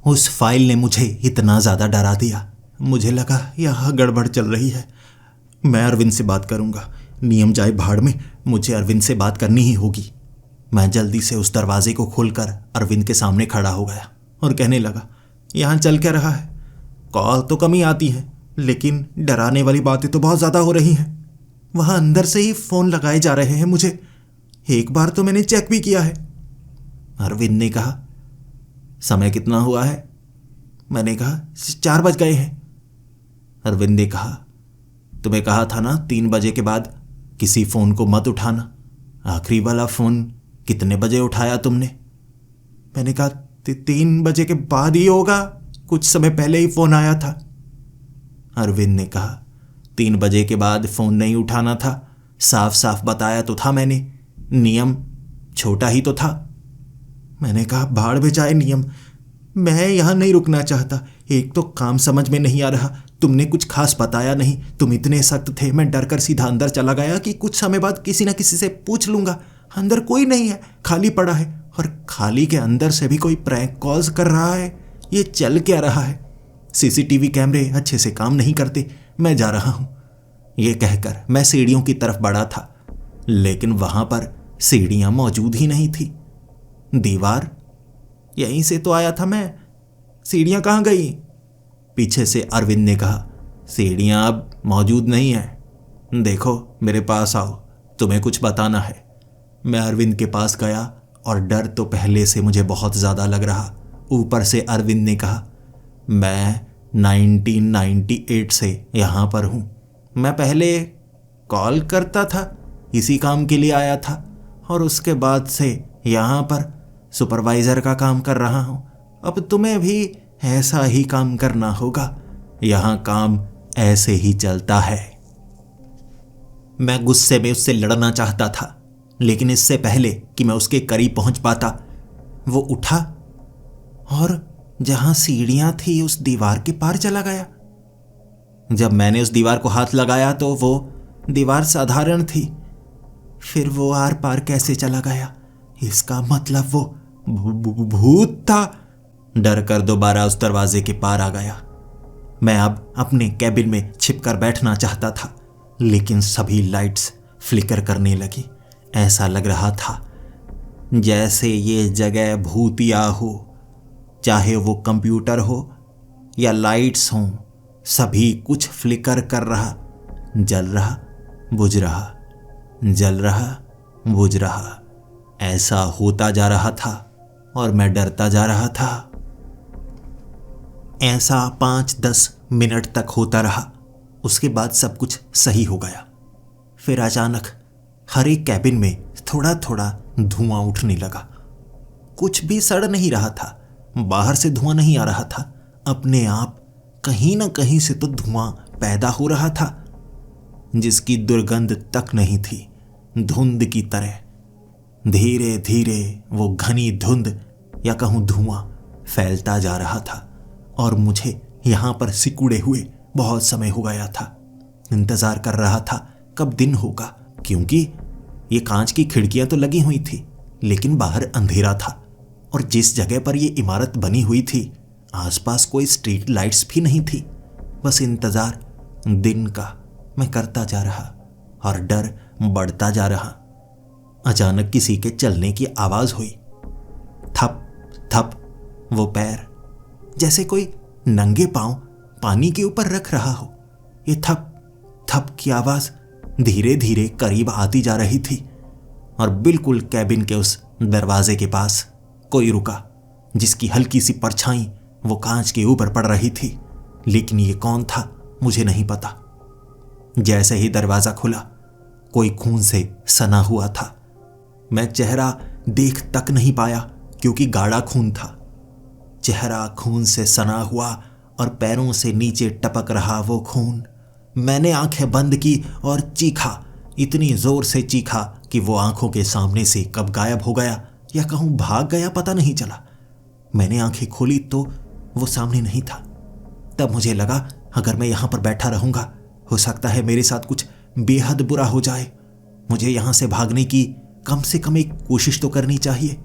उस फाइल ने मुझे इतना ज़्यादा डरा दिया, मुझे लगा यहाँ गड़बड़ चल रही है। मैं अरविंद से बात करूँगा, नियम जाए भाड़ में, मुझे अरविंद से बात करनी ही होगी। मैं जल्दी से उस दरवाजे को खोलकर अरविंद के सामने खड़ा हो गया और कहने लगा, यहाँ चल क्या रहा है? कॉल तो कम ही आती है, लेकिन डराने वाली बातें तो बहुत ज़्यादा हो रही हैं। वहाँ अंदर से ही फ़ोन लगाए जा रहे हैं मुझे, एक बार तो मैंने चेक भी किया है। अरविंद ने कहा, समय कितना हुआ है? मैंने कहा 4 बज गए हैं। अरविंद ने कहा, तुम्हें कहा था ना 3 बजे के बाद किसी फ़ोन को मत उठाना। आखिरी वाला फ़ोन कितने बजे उठाया तुमने? मैंने कहा 3 बजे के बाद ही होगा, कुछ समय पहले ही फ़ोन आया था। अरविंद ने कहा, 3 बजे के बाद फ़ोन नहीं उठाना था, साफ साफ बताया तो था मैंने, नियम छोटा ही तो था। मैंने कहा, भाड़ में जाए नियम, मैं यहाँ नहीं रुकना चाहता। एक तो काम समझ में नहीं आ रहा, तुमने कुछ खास बताया नहीं, तुम इतने सख्त थे, मैं डर कर सीधा अंदर चला गया कि कुछ समय बाद किसी न किसी से पूछ लूँगा। अंदर कोई नहीं है, खाली पड़ा है, और खाली के अंदर से भी कोई प्रैंक कॉल्स कर रहा है। ये चल क्या रहा है? सीसीटीवी कैमरे अच्छे से काम नहीं करते, मैं जा रहा हूँ। ये कहकर मैं सीढ़ियों की तरफ बढ़ा था, लेकिन वहाँ पर सीढ़ियाँ मौजूद ही नहीं थी। दीवार, यहीं से तो आया था मैं, सीढ़ियाँ कहाँ गई? पीछे से अरविंद ने कहा, सीढ़ियाँ अब मौजूद नहीं है, देखो मेरे पास आओ, तुम्हें कुछ बताना है। मैं अरविंद के पास गया और डर तो पहले से मुझे बहुत ज़्यादा लग रहा। ऊपर से अरविंद ने कहा, मैं 1998 से यहाँ पर हूँ, मैं पहले कॉल करता था, इसी काम के लिए आया था, और उसके बाद से यहाँ पर सुपरवाइज़र का काम कर रहा हूँ। अब तुम्हें भी ऐसा ही काम करना होगा, यहाँ काम ऐसे ही चलता है। मैं गुस्से में उससे लड़ना चाहता था, लेकिन इससे पहले कि मैं उसके करीब पहुंच पाता, वो उठा और जहां सीढ़ियां थी उस दीवार के पार चला गया। जब मैंने उस दीवार को हाथ लगाया तो वो दीवार साधारण थी, फिर वो आर पार कैसे चला गया? इसका मतलब वो भूत था। डर कर दोबारा उस दरवाजे के पार आ गया। मैं अब अपने कैबिन में छिपकर बैठना चाहता था, लेकिन सभी लाइट्स फ्लिकर करने लगी। ऐसा लग रहा था जैसे ये जगह भूतिया हो, चाहे वो कंप्यूटर हो या लाइट्स हों, सभी कुछ फ्लिकर कर रहा, जल रहा, बुझ रहा, जल रहा, बुझ रहा। ऐसा होता जा रहा था और मैं डरता जा रहा था। ऐसा 5-10 मिनट तक होता रहा। उसके बाद सब कुछ सही हो गया। फिर अचानक हर एक कैबिन में थोड़ा थोड़ा धुआं उठने लगा। कुछ भी सड़ नहीं रहा था, बाहर से धुआं नहीं आ रहा था, अपने आप कहीं ना कहीं से तो धुआं पैदा हो रहा था, जिसकी दुर्गंध तक नहीं थी। धुंध की तरह धीरे धीरे वो घनी धुंध या कहूँ धुआं फैलता जा रहा था, और मुझे यहाँ पर सिकुड़े हुए बहुत समय हो गया था। इंतज़ार कर रहा था कब दिन होगा, क्योंकि ये कांच की खिड़कियाँ तो लगी हुई थी, लेकिन बाहर अंधेरा था, और जिस जगह पर ये इमारत बनी हुई थी आसपास कोई स्ट्रीट लाइट्स भी नहीं थी। बस इंतज़ार दिन का मैं करता जा रहा और डर बढ़ता जा रहा। अचानक किसी के चलने की आवाज़ हुई। थप थप वो पैर, जैसे कोई नंगे पांव पानी के ऊपर रख रहा हो। ये थप थप की आवाज धीरे धीरे करीब आती जा रही थी और बिल्कुल कैबिन के उस दरवाजे के पास कोई रुका, जिसकी हल्की सी परछाई वो कांच के ऊपर पड़ रही थी। लेकिन ये कौन था मुझे नहीं पता। जैसे ही दरवाजा खुला, कोई खून से सना हुआ था। मैं चेहरा देख तक नहीं पाया क्योंकि गाढ़ा खून था। चेहरा खून से सना हुआ और पैरों से नीचे टपक रहा वो खून। मैंने आंखें बंद की और चीखा, इतनी जोर से चीखा कि वो आंखों के सामने से कब गायब हो गया या कहूं भाग गया पता नहीं चला। मैंने आंखें खोली तो वो सामने नहीं था। तब मुझे लगा अगर मैं यहां पर बैठा रहूंगा हो सकता है मेरे साथ कुछ बेहद बुरा हो जाए। मुझे यहां से भागने की कम से कम एक कोशिश तो करनी चाहिए।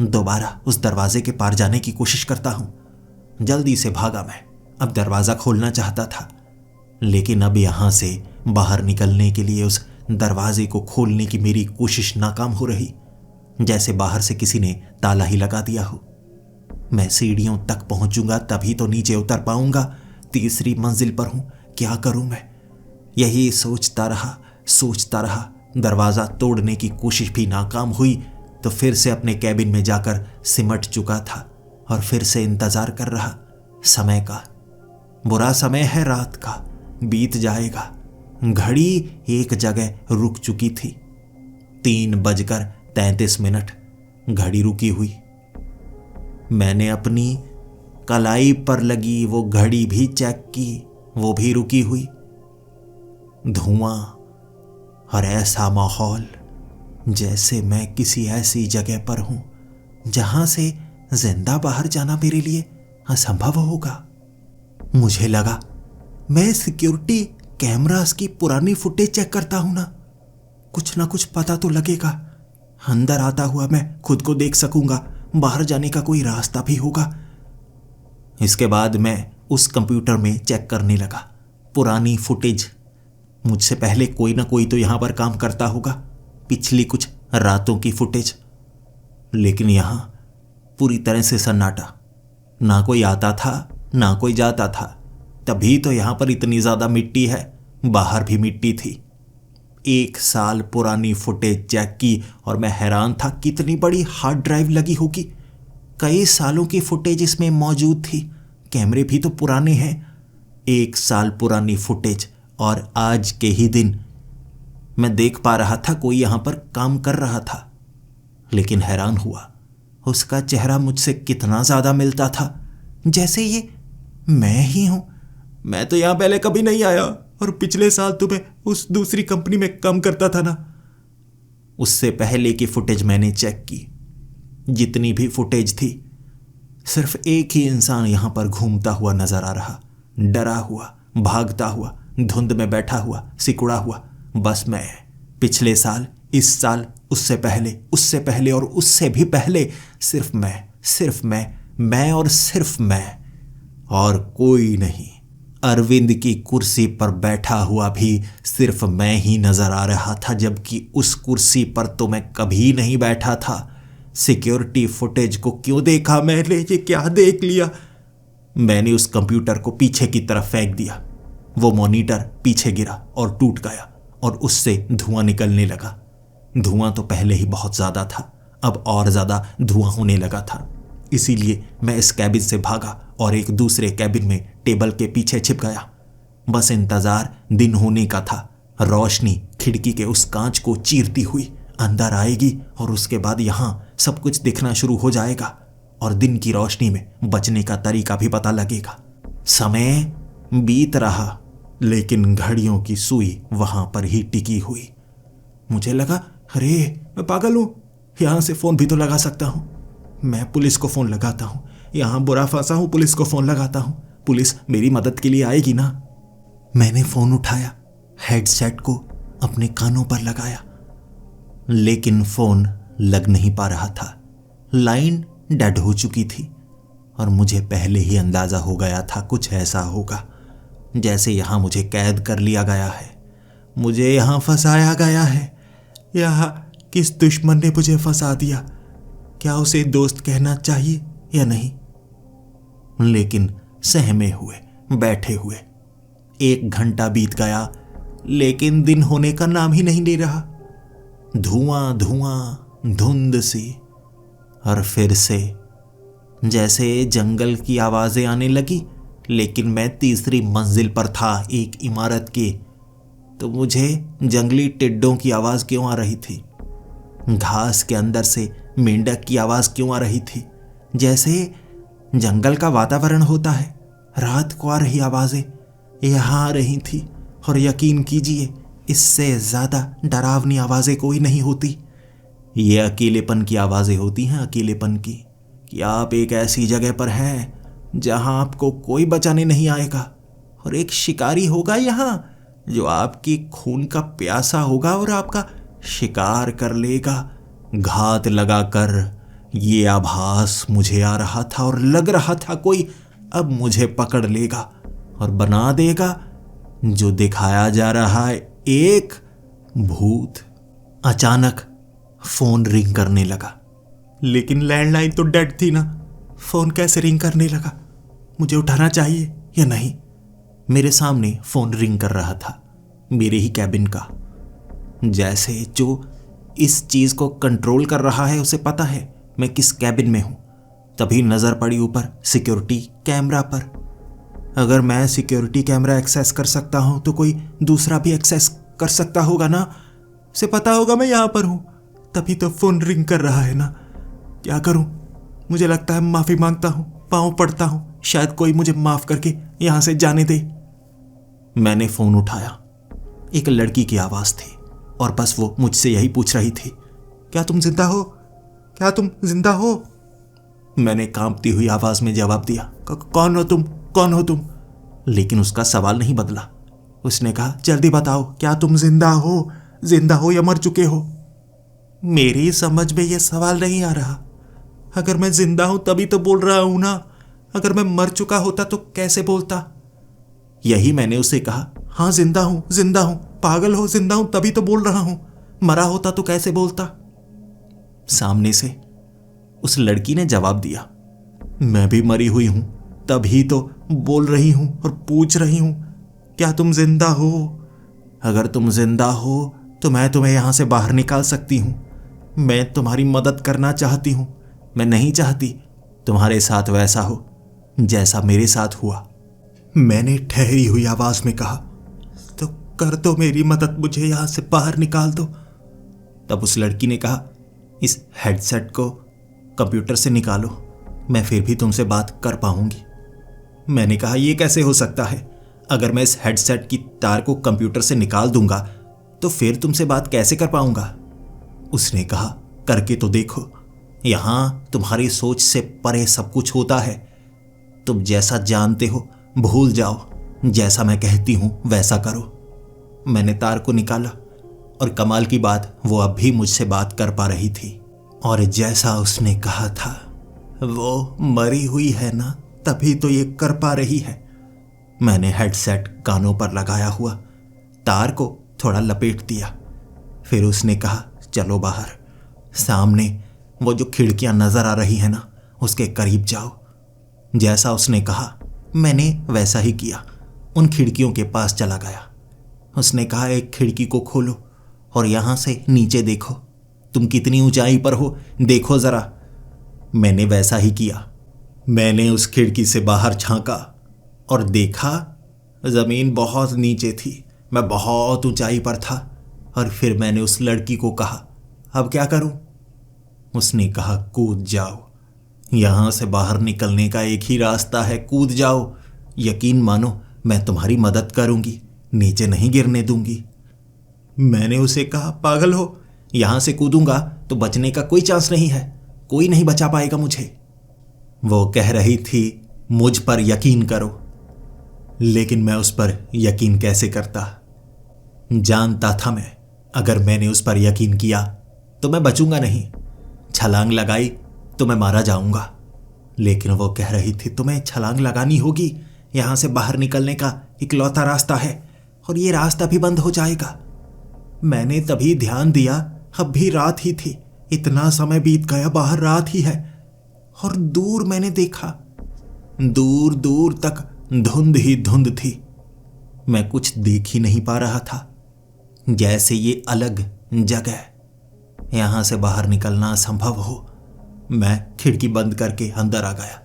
दोबारा उस दरवाजे के पार जाने की कोशिश करता हूं। जल्दी से भागा मैं। अब दरवाजा खोलना चाहता था, लेकिन अब यहां से बाहर निकलने के लिए उस दरवाजे को खोलने की मेरी कोशिश नाकाम हो रही, जैसे बाहर से किसी ने ताला ही लगा दिया हो। मैं सीढ़ियों तक पहुंचूंगा तभी तो नीचे उतर पाऊंगा। तीसरी मंजिल पर हूं, क्या करूं मैं? यही सोचता रहा। दरवाजा तोड़ने की कोशिश भी नाकाम हुई तो फिर से अपने कैबिन में जाकर सिमट चुका था और फिर से इंतजार कर रहा समय का। बुरा समय है रात का, बीत जाएगा। घड़ी एक जगह रुक चुकी थी। 3:33 घड़ी रुकी हुई। मैंने अपनी कलाई पर लगी वो घड़ी भी चेक की, वो भी रुकी हुई। धुआं और ऐसा माहौल जैसे मैं किसी ऐसी जगह पर हूं जहां से जिंदा बाहर जाना मेरे लिए असंभव होगा। मुझे लगा मैं सिक्योरिटी कैमरास की पुरानी फुटेज चेक करता हूं ना कुछ पता तो लगेगा। अंदर आता हुआ मैं खुद को देख सकूंगा, बाहर जाने का कोई रास्ता भी होगा। इसके बाद मैं उस कंप्यूटर में चेक करने लगा पुरानी फुटेज। मुझसे पहले कोई ना कोई तो यहां पर काम करता होगा, पिछली कुछ रातों की फुटेज। लेकिन यहां पूरी तरह से सन्नाटा, ना कोई आता था ना कोई जाता था। तभी तो यहां पर इतनी ज्यादा मिट्टी है, बाहर भी मिट्टी थी। 1 साल पुरानी फुटेज चेक की और मैं हैरान था कितनी बड़ी हार्ड ड्राइव लगी होगी। कई सालों की फुटेज इसमें मौजूद थी, कैमरे भी तो पुराने हैं। 1 साल पुरानी फुटेज और आज के ही दिन मैं देख पा रहा था कोई यहां पर काम कर रहा था। लेकिन हैरान हुआ, उसका चेहरा मुझसे कितना ज्यादा मिलता था, जैसे ये मैं ही हूं। मैं तो यहां पहले कभी नहीं आया और पिछले साल तो मैं उस दूसरी कंपनी में काम करता था ना। उससे पहले की फुटेज मैंने चेक की। जितनी भी फुटेज थी, सिर्फ एक ही इंसान यहां पर घूमता हुआ नजर आ रहा, डरा हुआ, भागता हुआ, धुंध में बैठा हुआ, सिकुड़ा हुआ। बस मैं। पिछले साल, इस साल, उससे पहले और उससे भी पहले सिर्फ मैं और सिर्फ मैं और कोई नहीं। अरविंद की कुर्सी पर बैठा हुआ भी सिर्फ मैं ही नजर आ रहा था, जबकि उस कुर्सी पर तो मैं कभी नहीं बैठा था। सिक्योरिटी फुटेज को क्यों देखा मैंने? ये क्या देख लिया? मैंने उस कंप्यूटर को पीछे की तरफ फेंक दिया। वो मॉनिटर पीछे गिरा और टूट गया और उससे धुआं निकलने लगा। धुआं तो पहले ही बहुत ज्यादा था, अब और ज्यादा धुआं होने लगा था। इसीलिए मैं इस कैबिन से भागा और एक दूसरे कैबिन में टेबल के पीछे छिप गया। बस इंतजार दिन होने का था। रोशनी खिड़की के उस कांच को चीरती हुई अंदर आएगी और उसके बाद यहां सब कुछ दिखना शुरू हो जाएगा और दिन की रोशनी में बचने का तरीका भी पता लगेगा। समय बीत रहा, लेकिन घड़ियों की सुई वहां पर ही टिकी हुई। मुझे लगा, अरे मैं पागल हूं, यहां से फोन भी तो लगा सकता हूं। मैं पुलिस को फोन लगाता हूं, यहां बुरा फंसा हूं, पुलिस को फोन लगाता हूं, पुलिस मेरी मदद के लिए आएगी ना। मैंने फोन उठाया, हेडसेट को अपने कानों पर लगाया, लेकिन फोन लग नहीं पा रहा था। लाइन डेड हो चुकी थी और मुझे पहले ही अंदाजा हो गया था कुछ ऐसा होगा, जैसे यहां मुझे कैद कर लिया गया है, मुझे यहां फंसाया गया है। यहां किस दुश्मन ने मुझे फंसा दिया? क्या उसे दोस्त कहना चाहिए या नहीं? लेकिन सहमे हुए बैठे हुए। 1 घंटा बीत गया, लेकिन दिन होने का नाम ही नहीं ले रहा। धुआं धुआं, धुंध सी। और फिर से जैसे जंगल की आवाजें आने लगी, लेकिन मैं तीसरी मंजिल पर था एक इमारत की। तो मुझे जंगली टिड्डों की आवाज क्यों आ रही थी? घास के अंदर से मेंढक की आवाज क्यों आ रही थी? जैसे जंगल का वातावरण होता है, रात को आ रही आवाजें यहां आ रही थी। और यकीन कीजिए, इससे ज्यादा डरावनी आवाजें कोई नहीं होती। ये अकेलेपन की आवाजें होती हैं, अकेलेपन की, कि आप एक ऐसी जगह पर हैं जहां आपको कोई बचाने नहीं आएगा, और एक शिकारी होगा यहां जो आपकी खून का प्यासा होगा और आपका शिकार कर लेगा, घात लगाकर। ये आभास मुझे आ रहा था और लग रहा था कोई अब मुझे पकड़ लेगा और बना देगा जो दिखाया जा रहा है, एक भूत। अचानक फोन रिंग करने लगा, लेकिन लैंडलाइन तो डेड थी ना। फोन कैसे रिंग करने लगा? मुझे उठाना चाहिए या नहीं? मेरे सामने फोन रिंग कर रहा था, मेरे ही कैबिन का। जैसे जो इस चीज को कंट्रोल कर रहा है उसे पता है मैं किस कैबिन में हूं। तभी नजर पड़ी ऊपर सिक्योरिटी कैमरा पर। अगर मैं सिक्योरिटी कैमरा एक्सेस कर सकता हूं तो कोई दूसरा भी एक्सेस कर सकता होगा ना। उसे पता होगा मैं यहां पर हूं, तभी तो फोन रिंग कर रहा है ना। क्या करूं? मुझे लगता है माफी मांगता हूं, पांव पड़ता हूं, शायद कोई मुझे माफ करके यहां से जाने दे। मैंने फोन उठाया। एक लड़की की आवाज थी और बस वो मुझसे यही पूछ रही थी, क्या तुम जिंदा हो? क्या तुम जिंदा हो? मैंने कांपती हुई आवाज में जवाब दिया, कौन हो तुम? कौन हो तुम? लेकिन उसका सवाल नहीं बदला। उसने कहा, जल्दी बताओ, क्या तुम जिंदा हो? जिंदा हो या मर चुके हो? मेरी समझ में यह सवाल नहीं आ रहा। अगर मैं जिंदा हूं तभी तो बोल रहा हूं ना। अगर मैं मर चुका होता तो कैसे बोलता? यही मैंने उसे कहा, हाँ जिंदा हूं, जिंदा हूं। पागल हो? जिंदा हूं तभी तो बोल रहा हूं। मरा होता तो कैसे बोलता? सामने से उस लड़की ने जवाब दिया, मैं भी मरी हुई हूं, तभी तो बोल रही हूं और पूछ रही हूं, क्या तुम जिंदा हो? अगर तुम जिंदा हो तो मैं तुम्हें यहां से बाहर निकाल सकती हूं। मैं तुम्हारी मदद करना चाहती हूं। मैं नहीं चाहती तुम्हारे साथ वैसा हो जैसा मेरे साथ हुआ। मैंने ठहरी हुई आवाज में कहा, तो कर दो मेरी मदद, मुझे यहां से बाहर निकाल दो। तब उस लड़की ने कहा, इस हेडसेट को कंप्यूटर से निकालो, मैं फिर भी तुमसे बात कर पाऊंगी। मैंने कहा, यह कैसे हो सकता है? अगर मैं इस हेडसेट की तार को कंप्यूटर से निकाल दूंगा तो फिर तुमसे बात कैसे कर पाऊंगा? उसने कहा, करके तो देखो, यहां तुम्हारी सोच से परे सब कुछ होता है। तुम जैसा जानते हो भूल जाओ, जैसा मैं कहती हूं वैसा करो। मैंने तार को निकाला और कमाल की बात, वो अब भी मुझसे बात कर पा रही थी। और जैसा उसने कहा था, वो मरी हुई है ना, तभी तो ये कर पा रही है। मैंने हेडसेट कानों पर लगाया हुआ, तार को थोड़ा लपेट दिया। फिर उसने कहा, चलो बाहर, सामने वो जो खिड़कियां नजर आ रही है ना, उसके करीब जाओ। जैसा उसने कहा मैंने वैसा ही किया, उन खिड़कियों के पास चला गया। उसने कहा, एक खिड़की को खोलो और यहां से नीचे देखो, तुम कितनी ऊंचाई पर हो, देखो जरा। मैंने वैसा ही किया। मैंने उस खिड़की से बाहर झांका और देखा जमीन बहुत नीचे थी, मैं बहुत ऊंचाई पर था। और फिर मैंने उस लड़की को कहा, अब क्या करूं? उसने कहा, कूद जाओ, यहां से बाहर निकलने का एक ही रास्ता है, कूद जाओ। यकीन मानो मैं तुम्हारी मदद करूंगी, नीचे नहीं गिरने दूंगी। मैंने उसे कहा, पागल हो? यहां से कूदूंगा तो बचने का कोई चांस नहीं है, कोई नहीं बचा पाएगा मुझे। वो कह रही थी, मुझ पर यकीन करो। लेकिन मैं उस पर यकीन कैसे करता? जानता था मैं, अगर मैंने उस पर यकीन किया तो मैं बचूंगा नहीं, छलांग लगाई तो मैं मारा जाऊंगा। लेकिन वो कह रही थी, तुम्हें छलांग लगानी होगी, यहां से बाहर निकलने का इकलौता रास्ता है और ये रास्ता भी बंद हो जाएगा। मैंने तभी ध्यान दिया, अब भी रात ही थी, इतना समय बीत गया, बाहर रात ही है। और दूर मैंने देखा, दूर दूर तक धुंध ही धुंध थी। मैं कुछ देख ही नहीं पा रहा था, जैसे ये अलग जगह, यहां से बाहर निकलना असंभव हो। मैं खिड़की बंद करके अंदर आ गया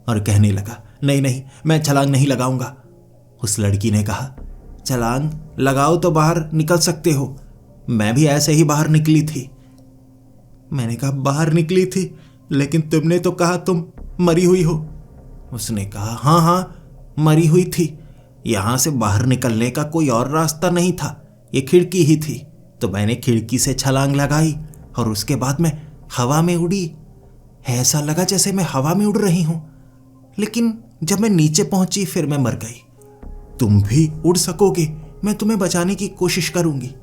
और कहने लगा, नहीं नहीं, मैं छलांग नहीं लगाऊंगा। उस लड़की ने कहा, छलांग लगाओ तो बाहर निकल सकते हो, मैं भी ऐसे ही बाहर निकली थी। मैंने कहा, बाहर निकली थी, लेकिन तुमने तो कहा तुम मरी हुई हो। उसने कहा, हाँ हाँ, मरी हुई थी। यहां से बाहर निकलने का कोई और रास्ता नहीं था, ये खिड़की ही थी, तो मैंने खिड़की से छलांग लगाई और उसके बाद मैं हवा में उड़ी। ऐसा लगा जैसे मैं हवा में उड़ रही हूं, लेकिन जब मैं नीचे पहुंची फिर मैं मर गई। तुम भी उड़ सकोगे, मैं तुम्हें बचाने की कोशिश करूंगी।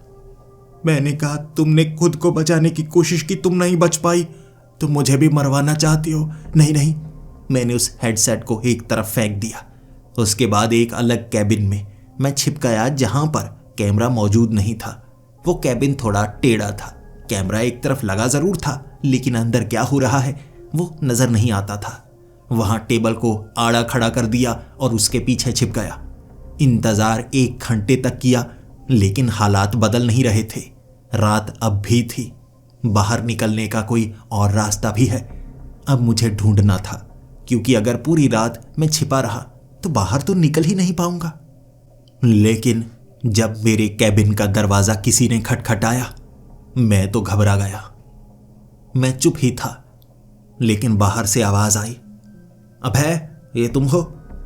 मैंने कहा, तुमने खुद को बचाने की कोशिश की, तुम नहीं बच पाई, तुम मुझे भी मरवाना चाहती हो। नहीं नहीं, मैंने उस हेडसेट को एक तरफ फेंक दिया। उसके बाद एक अलग कैबिन में मैं छिप गया जहां पर कैमरा मौजूद नहीं था। वो कैबिन थोड़ा टेढ़ा था, कैमरा एक तरफ लगा जरूर था, लेकिन अंदर क्या हो रहा है वो नजर नहीं आता था। वहां टेबल को आड़ा खड़ा कर दिया और उसके पीछे छिप गया। इंतजार 1 घंटे तक किया, लेकिन हालात बदल नहीं रहे थे। रात अब भी थी, बाहर निकलने का कोई और रास्ता भी है। अब मुझे ढूंढना था, क्योंकि अगर पूरी रात मैं छिपा रहा तो बाहर तो निकल ही नहीं पाऊंगा। लेकिन जब मेरे कैबिन का दरवाजा किसी ने खटखटाया, मैं तो घबरा गया। मैं चुप ही था, लेकिन बाहर से आवाज आई, अभय, ये तुम हो?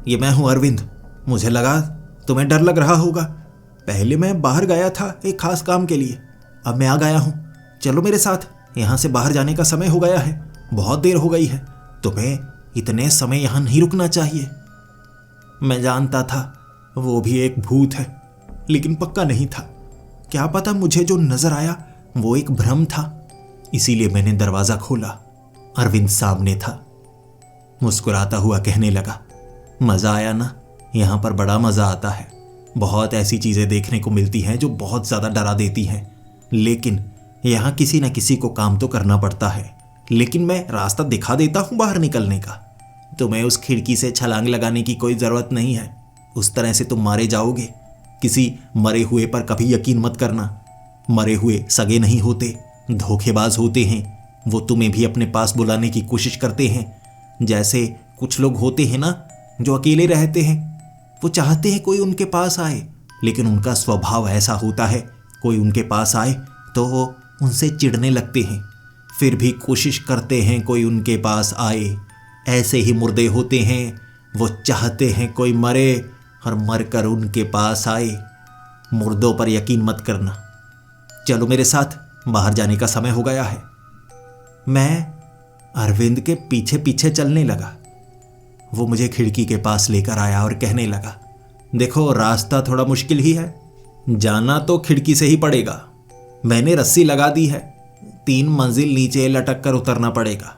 ये मैं हूं अरविंद। मुझे लगा तुम्हें डर लग रहा होगा। पहले मैं बाहर गया था एक खास काम के लिए, अब मैं आ गया हूं। चलो मेरे साथ, यहां से बाहर जाने का समय हो गया है, बहुत देर हो गई है। तुम्हें इतने समय यहां नहीं रुकना चाहिए। मैं जानता था वो भी एक भूत है, लेकिन पक्का नहीं था। क्या पता मुझे जो नजर आया वो एक भ्रम था, इसीलिए मैंने दरवाजा खोला। अरविंद सामने था, मुस्कुराता हुआ कहने लगा, मजा आया ना? यहां पर बड़ा मजा आता है। बहुत ऐसी चीजें देखने को मिलती हैं जो बहुत ज्यादा डरा देती हैं, लेकिन यहां किसी न किसी को काम तो करना पड़ता है। लेकिन मैं रास्ता दिखा देता हूं बाहर निकलने का। तुम्हें उस खिड़की से छलांग लगाने की कोई जरूरत नहीं है, उस तरह से तुम मारे जाओगे। किसी मरे हुए पर कभी यकीन मत करना। मरे हुए सगे नहीं होते, धोखेबाज होते हैं। वो तुम्हें भी अपने पास बुलाने की कोशिश करते हैं। जैसे कुछ लोग होते हैं ना जो अकेले रहते हैं, वो चाहते हैं कोई उनके पास आए, लेकिन उनका स्वभाव ऐसा होता है, कोई उनके पास आए तो वो उनसे चिढ़ने लगते हैं, फिर भी कोशिश करते हैं कोई उनके पास आए। ऐसे ही मुर्दे होते हैं, वो चाहते हैं कोई मरे और मरकर उनके पास आए। मुर्दों पर यकीन मत करना। चलो मेरे साथ, बाहर जाने का समय हो गया है। मैं अरविंद के पीछे पीछे चलने लगा। वो मुझे खिड़की के पास लेकर आया और कहने लगा, देखो रास्ता थोड़ा मुश्किल ही है, जाना तो खिड़की से ही पड़ेगा। मैंने रस्सी लगा दी है, 3 मंजिल नीचे लटक कर उतरना पड़ेगा।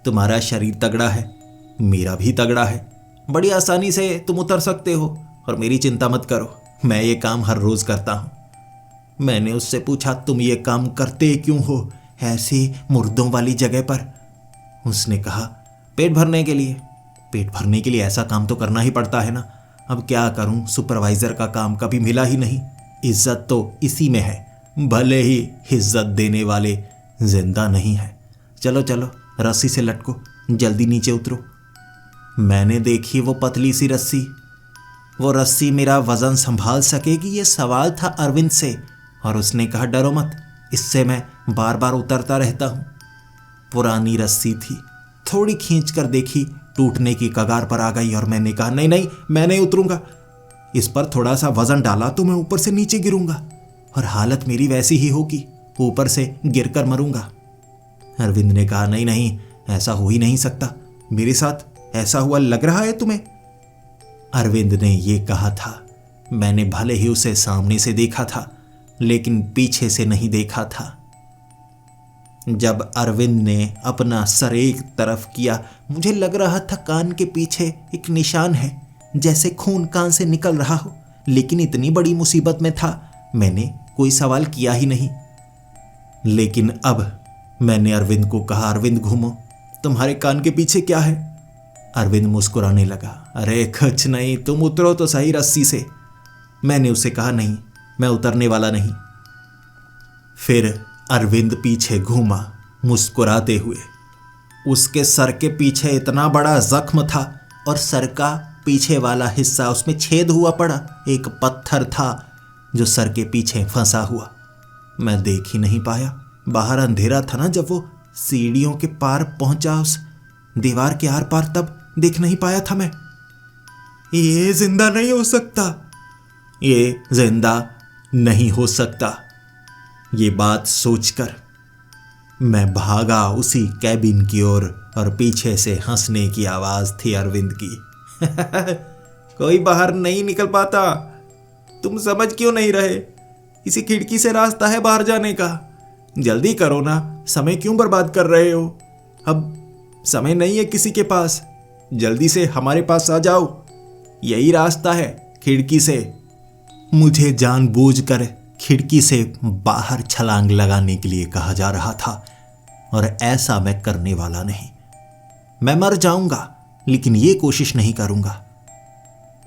तुम्हारा शरीर तगड़ा है, मेरा भी तगड़ा है, बड़ी आसानी से तुम उतर सकते हो और मेरी चिंता मत करो, मैं ये काम हर रोज करता हूं। मैंने उससे पूछा, तुम ये काम करते क्यों हो ऐसी मुर्दों वाली जगह पर? उसने कहा, पेट भरने के लिए। पेट भरने के लिए ऐसा काम तो करना ही पड़ता है ना। अब क्या करूं, सुपरवाइजर का काम कभी मिला ही नहीं। इज्जत तो इसी में है, भले ही इज्जत देने वाले जिंदा नहीं है। चलो चलो, रस्सी से लटको, जल्दी नीचे उतरो। मैंने देखी वो पतली सी रस्सी। वो रस्सी मेरा वजन संभाल सकेगी, ये सवाल था अरविंद से, और उसने कहा, डरो मत, इससे मैं बार बार उतरता रहता हूं। पुरानी रस्सी थी, थोड़ी खींच कर देखी, टूटने की कगार पर आ गई और मैंने कहा, नहीं नहीं, मैं नहीं उतरूंगा। इस पर थोड़ा सा वजन डाला तो मैं ऊपर से नीचे गिरूंगा और हालत मेरी वैसी ही होगी, ऊपर से गिरकर मरूंगा। अरविंद ने कहा, नहीं नहीं, ऐसा हो ही नहीं सकता, मेरे साथ ऐसा हुआ लग रहा है तुम्हें? अरविंद ने ये कहा था। मैंने भले ही उसे सामने से देखा था, लेकिन पीछे से नहीं देखा था। जब अरविंद ने अपना सर एक तरफ किया, मुझे लग रहा था कान के पीछे एक निशान है, जैसे खून कान से निकल रहा हो, लेकिन इतनी बड़ी मुसीबत में था, मैंने कोई सवाल किया ही नहीं। लेकिन अब मैंने अरविंद को कहा, अरविंद घूमो, तुम्हारे कान के पीछे क्या है? अरविंद मुस्कुराने लगा। अरे कुछ नहीं, तुम उतरो तो सही रस्सी से। मैंने उसे कहा, नहीं, मैं उतरने वाला नहीं। फिर अरविंद पीछे घूमा मुस्कुराते हुए। उसके सर के पीछे इतना बड़ा जख्म था और सर का पीछे वाला हिस्सा, उसमें छेद हुआ पड़ा। एक पत्थर था जो सर के पीछे फंसा हुआ। मैं देख ही नहीं पाया, बाहर अंधेरा था ना। जब वो सीढ़ियों के पार पहुंचा, उस दीवार के आर पार, तब देख नहीं पाया था मैं। ये जिंदा नहीं हो सकता, ये जिंदा नहीं हो सकता। ये बात सोचकर मैं भागा उसी कैबिन की ओर और पीछे से हंसने की आवाज थी अरविंद की। कोई बाहर नहीं निकल पाता, तुम समझ क्यों नहीं रहे? इसी खिड़की से रास्ता है बाहर जाने का। जल्दी करो ना, समय क्यों बर्बाद कर रहे हो? अब समय नहीं है किसी के पास, जल्दी से हमारे पास आ जाओ, यही रास्ता है खिड़की से। मुझे जानबूझकर खिड़की से बाहर छलांग लगाने के लिए कहा जा रहा था और ऐसा मैं करने वाला नहीं। मैं मर जाऊंगा लेकिन ये कोशिश नहीं करूंगा।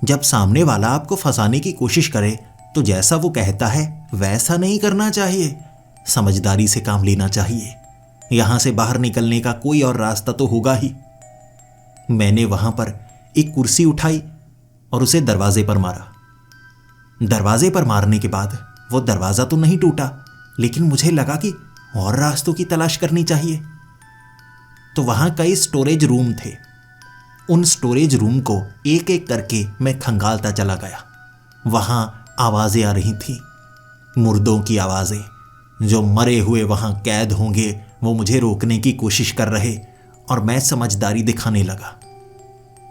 जब सामने वाला आपको फंसाने की कोशिश करे तो जैसा वो कहता है वैसा नहीं करना चाहिए। समझदारी से काम लेना चाहिए। यहां से बाहर निकलने का कोई और रास्ता तो होगा ही। मैंने वहां पर एक कुर्सी उठाई और उसे दरवाजे पर मारा। दरवाजे पर मारने के बाद वो दरवाजा तो नहीं टूटा, लेकिन मुझे लगा कि और रास्तों की तलाश करनी चाहिए। तो वहां कई स्टोरेज रूम थे। उन स्टोरेज रूम को एक एक करके मैं खंगालता चला गया। वहां आवाजें आ रही थी, मुर्दों की आवाजें। जो मरे हुए वहां कैद होंगे वो मुझे रोकने की कोशिश कर रहे और मैं समझदारी दिखाने लगा।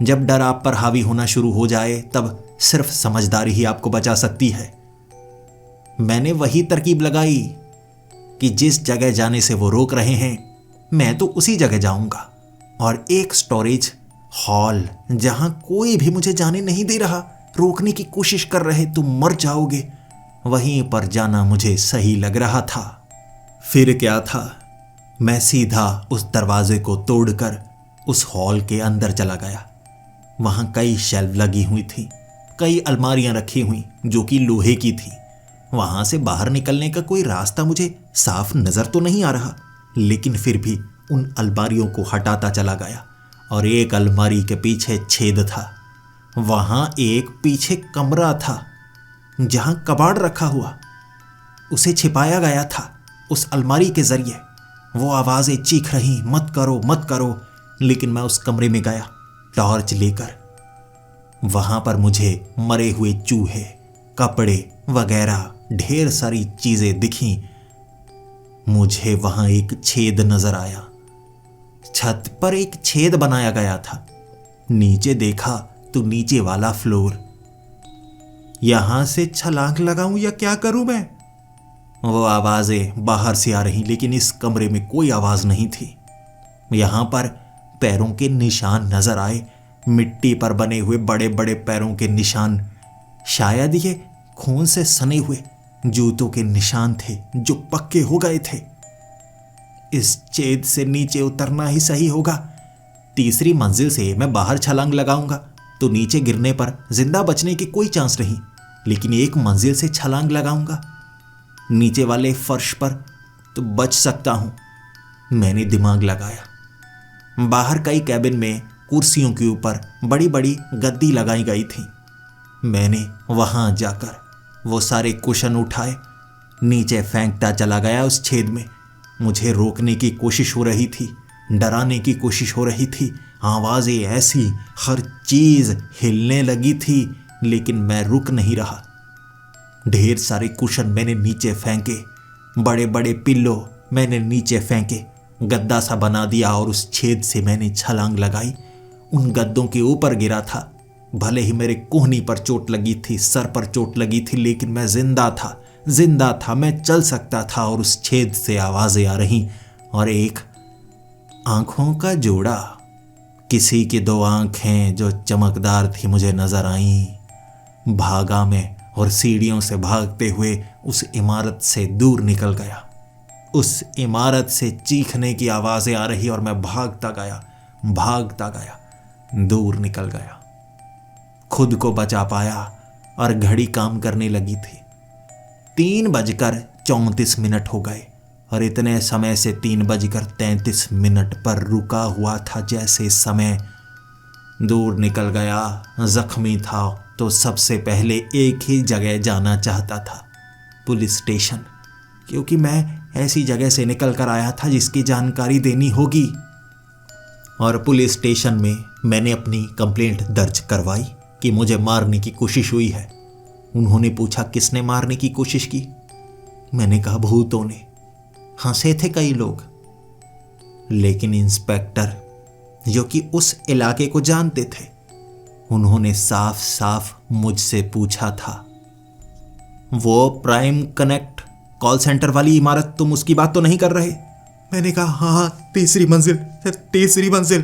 जब डर आप पर हावी होना शुरू हो जाए तब सिर्फ समझदारी ही आपको बचा सकती है। मैंने वही तरकीब लगाई कि जिस जगह जाने से वो रोक रहे हैं मैं तो उसी जगह जाऊंगा, और एक स्टोरेज हॉल जहां कोई भी मुझे जाने नहीं दे रहा, रोकने की कोशिश कर रहे तुम मर जाओगे, वहीं पर जाना मुझे सही लग रहा था। फिर क्या था, मैं सीधा उस दरवाजे को तोड़कर उस हॉल के अंदर चला गया। वहां कई शेल्फ लगी हुई थी, कई अलमारियां रखी हुई जो कि लोहे की थी। वहां से बाहर निकलने का कोई रास्ता मुझे साफ नजर तो नहीं आ रहा, लेकिन फिर भी उन अलमारियों को हटाता चला गया और एक अलमारी के पीछे छेद था। वहां एक पीछे कमरा था जहां कबाड़ रखा हुआ, उसे छिपाया गया था उस अलमारी के जरिए। वो आवाजें चीख रही, मत करो मत करो, लेकिन मैं उस कमरे में गया टॉर्च लेकर। वहां पर मुझे मरे हुए चूहे, कपड़े वगैरह ढेर सारी चीजें दिखी। मुझे वहां एक छेद नजर आया। छत पर एक छेद बनाया गया था। नीचे देखा तो नीचे वाला फ्लोर। यहां से छलांग लगाऊं या क्या करूं मैं? वो आवाजें बाहर से आ रही, लेकिन इस कमरे में कोई आवाज नहीं थी। यहां पर पैरों के निशान नजर आए, मिट्टी पर बने हुए बड़े बड़े पैरों के निशान। शायद ये खून से सने हुए जूतों के निशान थे जो पक्के हो गए थे। इस छेद से नीचे उतरना ही सही होगा। तीसरी मंजिल से मैं बाहर छलांग लगाऊंगा तो नीचे गिरने पर जिंदा बचने की कोई चांस नहीं, लेकिन एक मंजिल से छलांग लगाऊंगा नीचे वाले फर्श पर तो बच सकता हूं। मैंने दिमाग लगाया। बाहर कई कैबिन में कुर्सियों के ऊपर बड़ी बड़ी गद्दी लगाई गई थी। मैंने वहां जाकर वो सारे कुशन उठाए, नीचे फेंकता चला गया उस छेद में। मुझे रोकने की कोशिश हो रही थी, डराने की कोशिश हो रही थी। आवाजें ऐसी, हर चीज हिलने लगी थी, लेकिन मैं रुक नहीं रहा। ढेर सारे कुशन मैंने नीचे फेंके, बड़े बड़े पिल्लो मैंने नीचे फेंके, गद्दा सा बना दिया और उस छेद से मैंने छलांग लगाई। उन गद्दों के ऊपर गिरा था। भले ही मेरे कोहनी पर चोट लगी थी, सर पर चोट लगी थी, लेकिन मैं जिंदा था, मैं चल सकता था। और उस छेद से आवाजें आ रही और एक आंखों का जोड़ा, किसी की दो आंखें जो चमकदार थी मुझे नजर आईं। भागा मैं और सीढ़ियों से भागते हुए उस इमारत से दूर निकल गया। उस इमारत से चीखने की आवाजें आ रही और मैं भागता गया। दूर निकल गया। खुद को बचा पाया और घड़ी काम करने लगी थी। 3:34 हो गए और इतने समय से 3:33 पर रुका हुआ था, जैसे समय दूर निकल गया। जख्मी था तो सबसे पहले एक ही जगह जाना चाहता था, पुलिस स्टेशन, क्योंकि मैं ऐसी जगह से निकल कर आया था जिसकी जानकारी देनी होगी। और पुलिस स्टेशन में मैंने अपनी कंप्लेंट दर्ज करवाई कि मुझे मारने की कोशिश हुई है। उन्होंने पूछा किसने मारने की कोशिश की। मैंने कहा भूतों ने। हंसे थे कई लोग, लेकिन इंस्पेक्टर जो कि उस इलाके को जानते थे, उन्होंने साफ साफ मुझसे पूछा था, वो प्राइम कनेक्ट कॉल सेंटर वाली इमारत, तुम उसकी बात तो नहीं कर रहे? मैंने कहा हाँ, तीसरी मंजिल।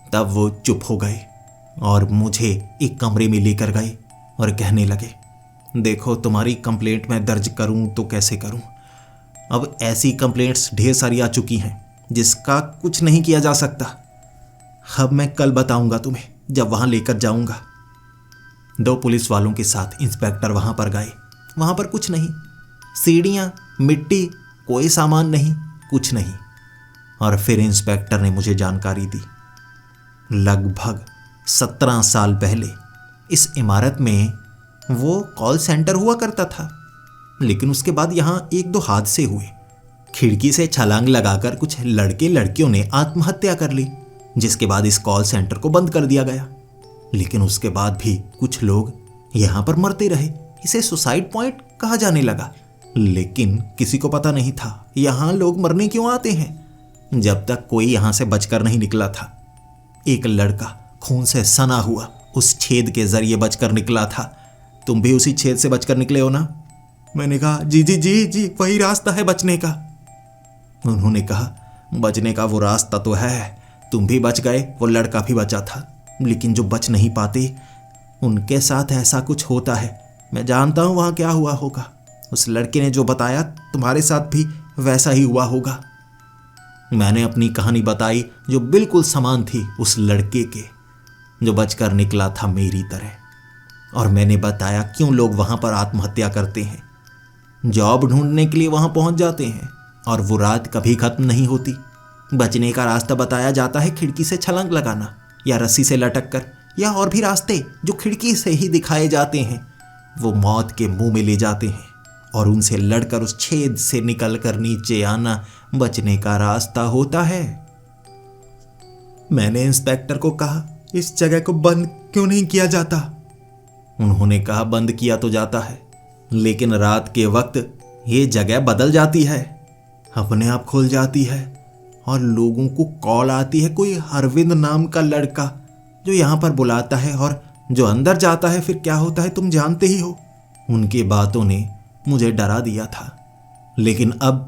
तब वो चुप हो गए और मुझे एक कमरे में लेकर गए और कहने लगे, देखो तुम्हारी कंप्लेंट मैं दर्ज करूं तो कैसे करूं? अब ऐसी कंप्लेंट्स ढेर सारी आ चुकी हैं जिसका कुछ नहीं किया जा सकता। अब मैं कल बताऊंगा तुम्हें जब वहां लेकर जाऊंगा। 2 पुलिस वालों के साथ इंस्पेक्टर वहां पर गए। वहां पर कुछ नहीं, सीढ़ियां, मिट्टी, कोई सामान नहीं, कुछ नहीं। और फिर इंस्पेक्टर ने मुझे जानकारी दी। लगभग 17 साल पहले इस इमारत में वो कॉल सेंटर हुआ करता था, लेकिन उसके बाद यहां 1-2 हादसे हुए। खिड़की से छलांग लगाकर कुछ लड़के लड़कियों ने आत्महत्या कर ली, जिसके बाद इस कॉल सेंटर को बंद कर दिया गया। लेकिन उसके बाद भी कुछ लोग यहां पर मरते रहे। इसे सुसाइड पॉइंट कहा जाने लगा, लेकिन किसी को पता नहीं था यहां लोग मरने क्यों आते हैं, जब तक कोई यहां से बचकर नहीं निकला था। एक लड़का खून से सना हुआ उस छेद के जरिए बचकर निकला था। तुम भी उसी छेद से बचकर निकले हो ना? मैंने कहा जी, वही रास्ता है बचने का। उन्होंने कहा बचने का वो रास्ता तो है, तुम भी बच गए, वो लड़का भी बचा था, लेकिन जो बच नहीं पाते उनके साथ ऐसा कुछ होता है। मैं जानता हूं वहां क्या हुआ होगा। उस लड़के ने जो बताया तुम्हारे साथ भी वैसा ही हुआ होगा। मैंने अपनी कहानी बताई जो बिल्कुल समान थी उस लड़के के जो बचकर निकला था मेरी तरह। और मैंने बताया क्यों लोग वहां पर आत्महत्या करते हैं। जॉब ढूंढने के लिए वहां पहुंच जाते हैं और वो रात कभी खत्म नहीं होती। बचने का रास्ता बताया जाता है खिड़की से छलांग लगाना, या रस्सी से लटक कर, या और भी रास्ते जो खिड़की से ही दिखाए जाते हैं वो मौत के मुंह में ले जाते हैं, और उनसे लड़कर उस छेद से निकलकर नीचे आना बचने का रास्ता होता है। मैंने इंस्पेक्टर को कहा इस जगह को बंद क्यों नहीं किया जाता? उन्होंने कहा बंद किया तो जाता है, लेकिन रात के वक्त ये जगह बदल जाती है, अपने आप खुल जाती है, और लोगों को कॉल आती है। कोई अरविंद नाम का लड़का जो यहां पर बुलाता है, और जो अंदर जाता है फिर क्या होता है तुम जानते ही हो। उनकी बातों ने मुझे डरा दिया था, लेकिन अब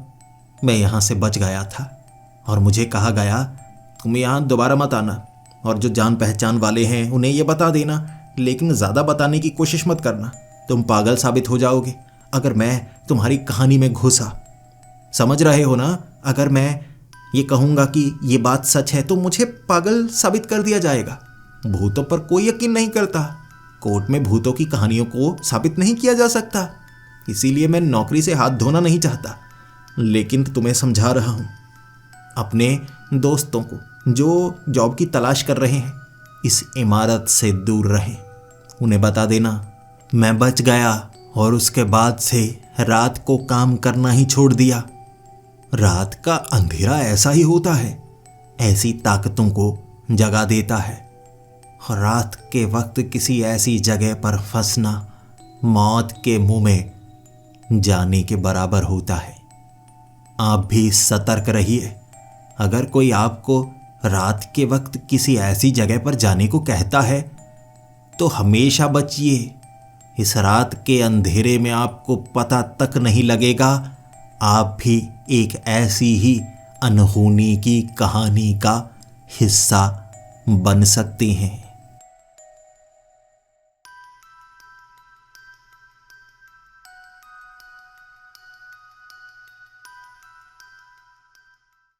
मैं यहां से बच गया था और मुझे कहा गया तुम यहां दोबारा मत आना, और जो जान पहचान वाले हैं उन्हें यह बता देना, लेकिन ज़्यादा बताने की कोशिश मत करना, तुम पागल साबित हो जाओगे अगर मैं तुम्हारी कहानी में घुसा। समझ रहे हो ना? अगर मैं ये कहूँगा कि ये बात सच है तो मुझे पागल साबित कर दिया जाएगा। भूतों पर कोई यकीन नहीं करता, कोर्ट में भूतों की कहानियों को साबित नहीं किया जा सकता, इसीलिए मैं नौकरी से हाथ धोना नहीं चाहता। लेकिन तुम्हें समझा रहा हूँ, अपने दोस्तों को जो जॉब की तलाश कर रहे हैं इस इमारत से दूर रहें। उन्हें बता देना मैं बच गया और उसके बाद से रात को काम करना ही छोड़ दिया। रात का अंधेरा ऐसा ही होता है, ऐसी ताकतों को जगा देता है। और रात के वक्त किसी ऐसी जगह पर फंसना मौत के मुंह में जाने के बराबर होता है। आप भी सतर्क रहिए। अगर कोई आपको रात के वक्त किसी ऐसी जगह पर जाने को कहता है तो हमेशा बचिए। इस रात के अंधेरे में आपको पता तक नहीं लगेगा आप भी एक ऐसी ही अनहोनी की कहानी का हिस्सा बन सकते हैं।